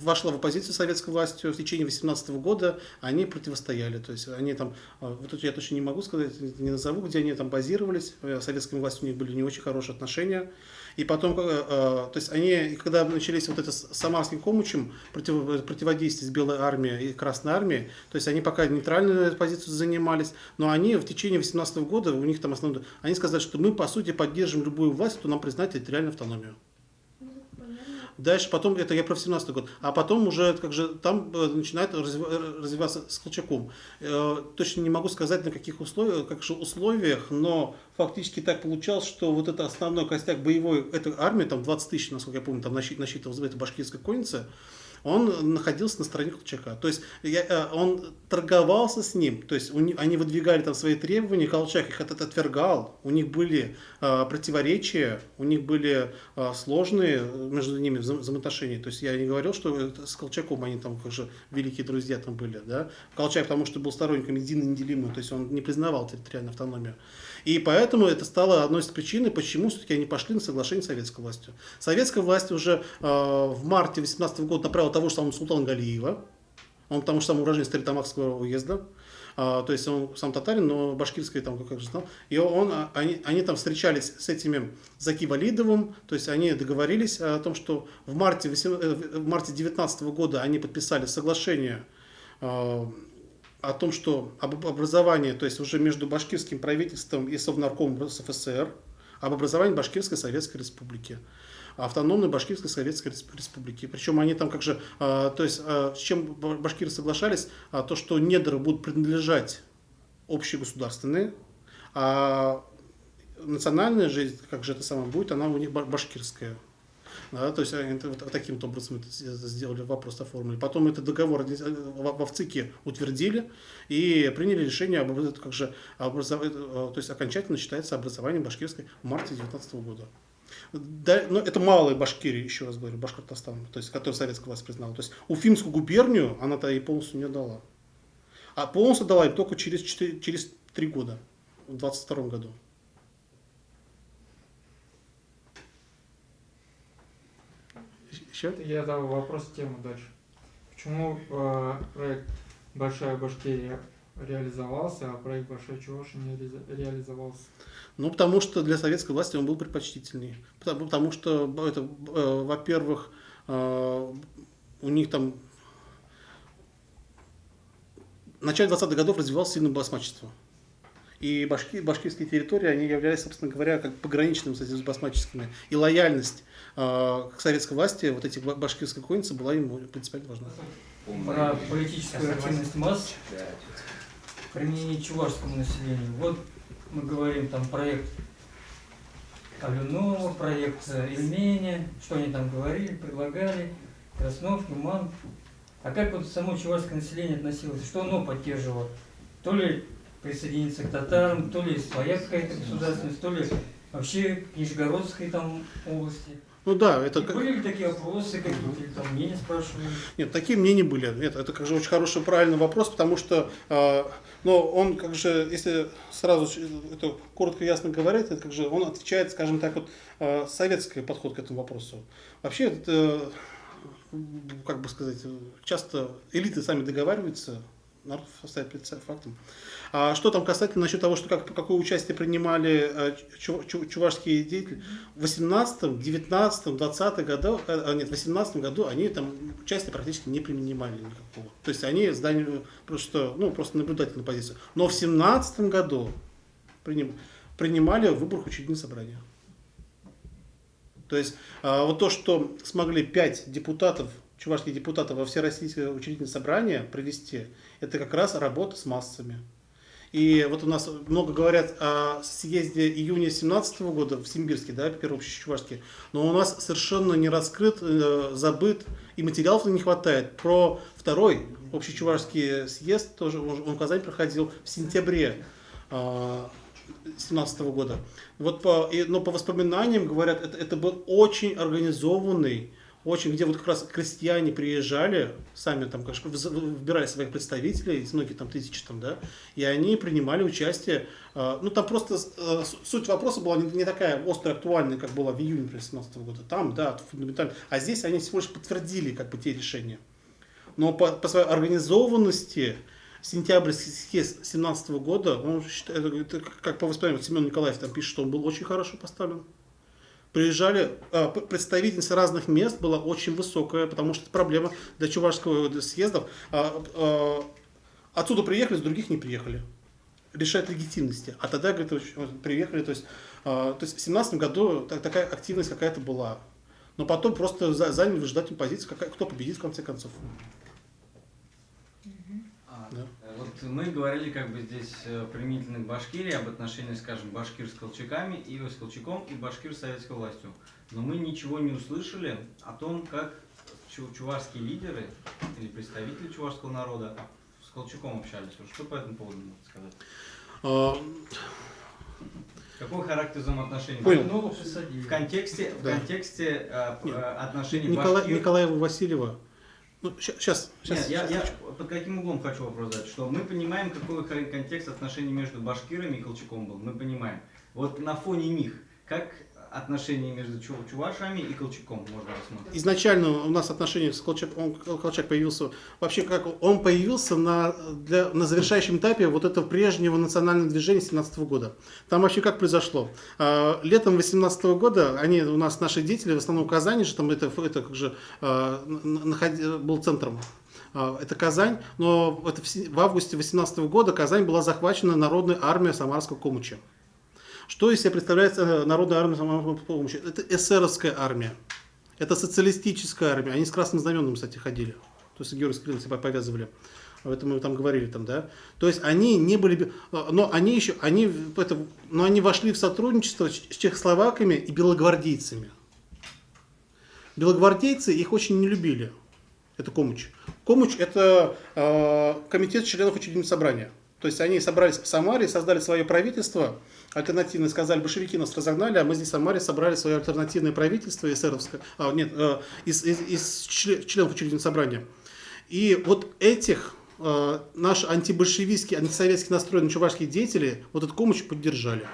вошла в оппозицию с советской властью в течение 18 года. Они противостояли. То есть они там, вот это я точно не могу сказать, не назову, где они там базировались. С советской властью у них были не очень хорошие отношения. И потом, то есть они, когда начались вот это с Самарским Комучем, противодействие с Белой армией и Красной армией, то есть они пока нейтральную позицию занимались, но они в течение 18 года, у них там основное, они сказали, что мы по сути поддерживаем любую власть, кто нам признает территориальную автономию. Дальше, потом, это я про 17 год, а потом уже там начинает развиваться с Колчаком. Точно не могу сказать, на каких условиях, но фактически так получалось, что вот это основной костяк боевой этой армии, там 20 тысяч, насколько я помню, там насчитывалась эта башкирская конница, он находился на стороне Колчака. То есть он торговался с ним, то есть они выдвигали там свои требования, Колчак их отвергал, у них были противоречия, у них были сложные между ними взаимоотношения. То есть я не говорил, что с Колчаком они там как же великие друзья там были. Да? Колчак, потому что был сторонником единой неделимой, то есть он не признавал территориальную автономию. И поэтому это стало одной из причин, почему все-таки они пошли на соглашение с советской властью. Советская власть уже в марте 18 года направила того же самого Султана Галиева Он потому что сам уроженец Стерлитамакского уезда. То есть он сам татарин, но башкирский там как же знал. И они там встречались с этими Заки Валидовым, то есть они договорились о том, что в марте 2019 года они подписали соглашение о том, что об образовании, то есть уже между башкирским правительством и Совнаркомом СФСР, об образовании Башкирской Советской Республики, автономной Башкирской Советской Республики. Причем они там как же, то есть с чем башкиры соглашались, то, что недры будут принадлежать общегосударственные, а национальная жизнь, как же это самое будет, она у них башкирская. Да, то есть они вот таким образом это сделали, вопрос оформили. Потом этот договор в ВЦИКе утвердили и приняли решение как же, то есть окончательно считается образованием башкирской в марте 2019 года. Да, но это малая Башкирия, еще раз говорю, Башкортостан, то есть, которую советская власть признала. То есть Уфимскую губернию она-то и полностью не дала. А полностью дала им только через 3 года, в 2022 году. Еще? Я дал вопрос в тему дальше. Почему проект «Большая Башкирия» реализовался, а проект «Большая Чувашия» не реализовался? Ну, потому что для советской власти он был предпочтительнее. Потому что, во-первых, у них там в начале 20-х годов развивалось сильное басмачество. И башкирские территории, они являлись, собственно говоря, как пограничными с этими басмаческими. И лояльность к советской власти вот этих башкирской конницы была ему принципиально важна. Про политическую активность масс, применение чувашскому населению. Вот мы говорим там проект Алюнова, проект Ильменя, что они там говорили, предлагали, Краснов, Юман. А как вот само чувашское население относилось, что оно поддерживало? То ли присоединиться к татарам, то ли своя какая-то государственность, то ли вообще Нижегородской там области. Ну да, это... Были ли такие вопросы какие-то, или там мнения спрашивали? Нет, такие мнения были. Это как же очень хороший, правильный вопрос, потому что, но он как же, если сразу это коротко и ясно говорить, это как же он отвечает, скажем так, вот советский подход к этому вопросу. Вообще, это, как бы сказать, часто элиты сами договариваются, народ оставит перед фактом. А что там касательно насчет того, что какое участие принимали чувашские деятели, в 18, 19, 20 году, нет, в 18 году они там участие практически не принимали никакого. То есть они заняли просто наблюдательную позицию. Но в 17 году принимали в выборах учредительного собрания. То есть вот то, что смогли 5 депутатов, чувашских депутатов во Всероссийское учредительное собрание привести, это как раз работа с массами. И вот у нас много говорят о съезде июня 2017 года в Симбирске, да, первый общечувашский, но у нас совершенно не раскрыт, забыт, и материалов не хватает. Про второй общечувашский съезд, тоже он в Казани проходил в сентябре 2017 года. Вот но по воспоминаниям говорят, это был очень организованный, где вот как раз крестьяне приезжали, сами там, конечно, выбирали своих представителей, многие там тысячи там, да, и они принимали участие. Ну, там просто суть вопроса была не такая острая, актуальная, как была в июне 2017 года. Там, да, фундаментально. А здесь они всего лишь подтвердили как бы те решения. Но по своей организованности сентябрьский съезд 2017 года, он считает, это как по воспоминаниям, Семен Николаев там пишет, что он был очень хорошо поставлен. Приезжали, представительницы разных мест была очень высокая, потому что это проблема для чувашского съездов. Отсюда приехали, с других не приехали. Решает легитимности. А тогда, говорит, приехали, то есть в 2017 году такая активность какая-то была. Но потом просто заняли выжидательную позицию, кто победит в конце концов. Да. Вот мы говорили как бы здесь применительно к Башкирии, об отношении, скажем, башкир с колчаками, и с колчаком, и башкир с советской властью. Но мы ничего не услышали о том, как чувашские лидеры или представители чувашского народа с Колчаком общались. Что по этому поводу можно сказать? Какой характер взаимоотношений? Понял. В контексте отношений Николаева Васильева. Ну, сейчас. Нет, я под каким углом хочу вопрос задать, что мы понимаем, какой контекст отношений между башкирами и Колчаком был, мы понимаем. Вот на фоне них, как отношения между чувашами и Колчаком можно рассмотреть? Изначально у нас отношения с Колчаком, Колчак появился, вообще как он появился на завершающем этапе вот этого прежнего национального движения 17 года. Там вообще как произошло? Летом 18 года они у нас, наши деятели, в основном в Казани же, там это как же был центром. Это Казань, но это в августе 18 года Казань была захвачена Народной армией Самарского Комуча. Что из себя представляет Народная армия Самарского Комуча? Это эсеровская армия, это социалистическая армия. Они с красным знаменем, кстати, ходили. То есть Георгий Скрилл себя повязывали. Об этом мы там говорили, там, да. То есть они не были, но они вошли в сотрудничество с чехословаками и белогвардейцами. Белогвардейцы их очень не любили. Это Комуч. Комуч – это комитет членов учредительного собрания. То есть они собрались в Самаре, создали свое правительство, альтернативно сказали, большевики нас разогнали, а мы здесь в Самаре собрали свое альтернативное правительство эсеровское, из членов учредительного собрания. И вот этих наши антибольшевистские, антисоветски настроенные чувашские деятели вот этот Комуч поддержали.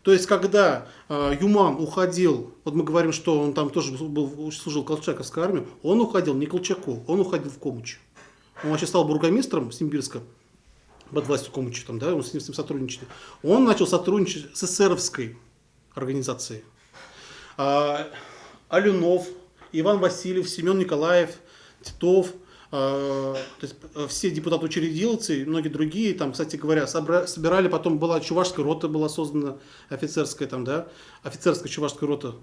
То есть, когда Юман уходил, вот мы говорим, что он там тоже служил в Колчаковской армии, он уходил не к Колчаку, он уходил в Комуч. Он вообще стал бургомистром Симбирска, под властью Комуча, там, да, он с ним сотрудничал. Он начал сотрудничать с эсеровской организацией. Алюнов, Иван Васильев, Семен Николаев, Титов, то есть все депутаты-учредиловцы и многие другие, там, кстати говоря, собирали, потом была чувашская рота, была создана офицерская, там, да, офицерская чувашская рота,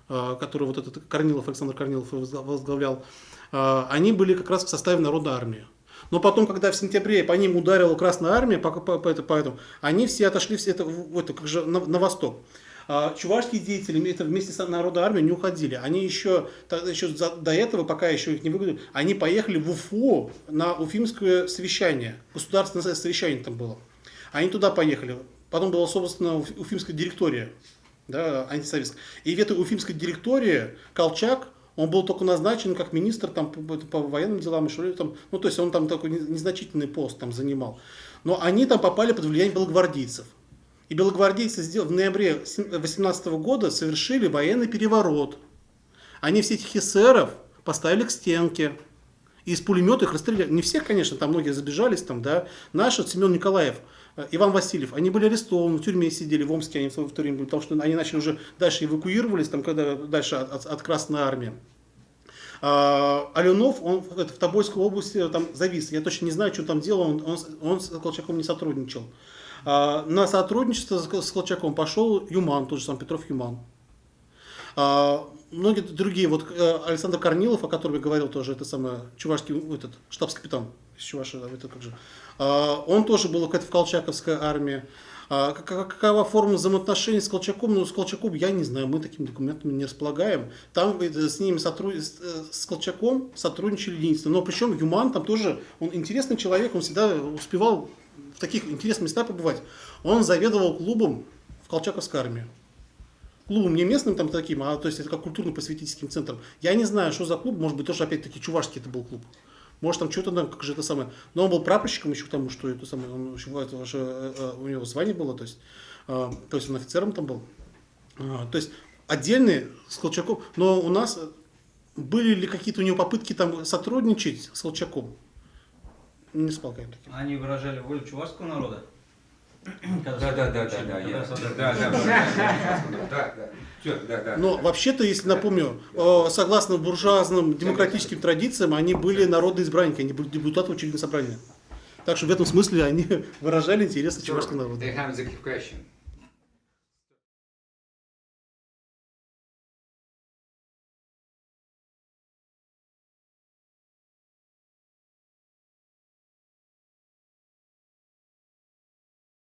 которую вот этот Александр Корнилов возглавлял. Они были как раз в составе Народной армии. Но потом, когда в сентябре по ним ударила Красная армия, поэтому они все отошли на восток. Чувашские деятели это вместе с Народной армией не уходили. Они еще до этого, пока еще их не выгнали, они поехали в Уфу на Уфимское совещание. Государственное совещание там было. Они туда поехали. Потом была собственно Уфимская директория, да, антисоветская. И в этой Уфимской директории Колчак, он был только назначен как министр там, по военным делам, там, ну, то есть он там такой незначительный пост там занимал. Но они там попали под влияние белогвардейцев. И белогвардейцы в ноябре 18 года совершили военный переворот. Они всех этих эсеров поставили к стенке. И из пулемета их расстреляли. Не всех, конечно, там многие забежались. Там, да. Наши, Семен Николаев, Иван Васильев, они были арестованы, в тюрьме сидели, в Омске они в то время были, потому что они начали уже дальше эвакуировались, там, когда дальше от Красной армии. Алюнов, он в Тобольской области там завис. Я точно не знаю, что он там делал, он с Колчаком не сотрудничал. На сотрудничество с Колчаком пошел Юман, тот же сам Петров Юман. Многие другие, вот Александр Корнилов, о котором я говорил тоже, это самый чувашский штабс-капитан из Чувашии, это как же. Он тоже был в Колчаковской армии. Какова форма взаимоотношений с Колчаком? Ну, с Колчаком я не знаю, мы такими документами не располагаем. Там с ними с Колчаком сотрудничали единственно. Но причем Юман там тоже, он интересный человек, он всегда успевал в таких интересных местах побывать. Он заведовал клубом в Колчаковской армии. Клубом не местным там таким, а то есть это как культурно-просветительским центром. Я не знаю, что за клуб, может быть, тоже опять-таки чувашский это был клуб. Может там что-то, как же это самое. Но он был прапорщиком еще, потому что это самое, у него звание было, то есть он офицером там был. То есть отдельные с Колчаком. Но у нас были ли какие-то у него попытки там сотрудничать с Колчаком? Не располагаем таким. Они выражали волю чувашского народа? Да. Но вообще-то, если напомню, согласно буржуазным демократическим традициям, они были народоизбранники, они были депутаты учредительного собрания. Так что в этом смысле они выражали интересы чувашского народа. They have the question.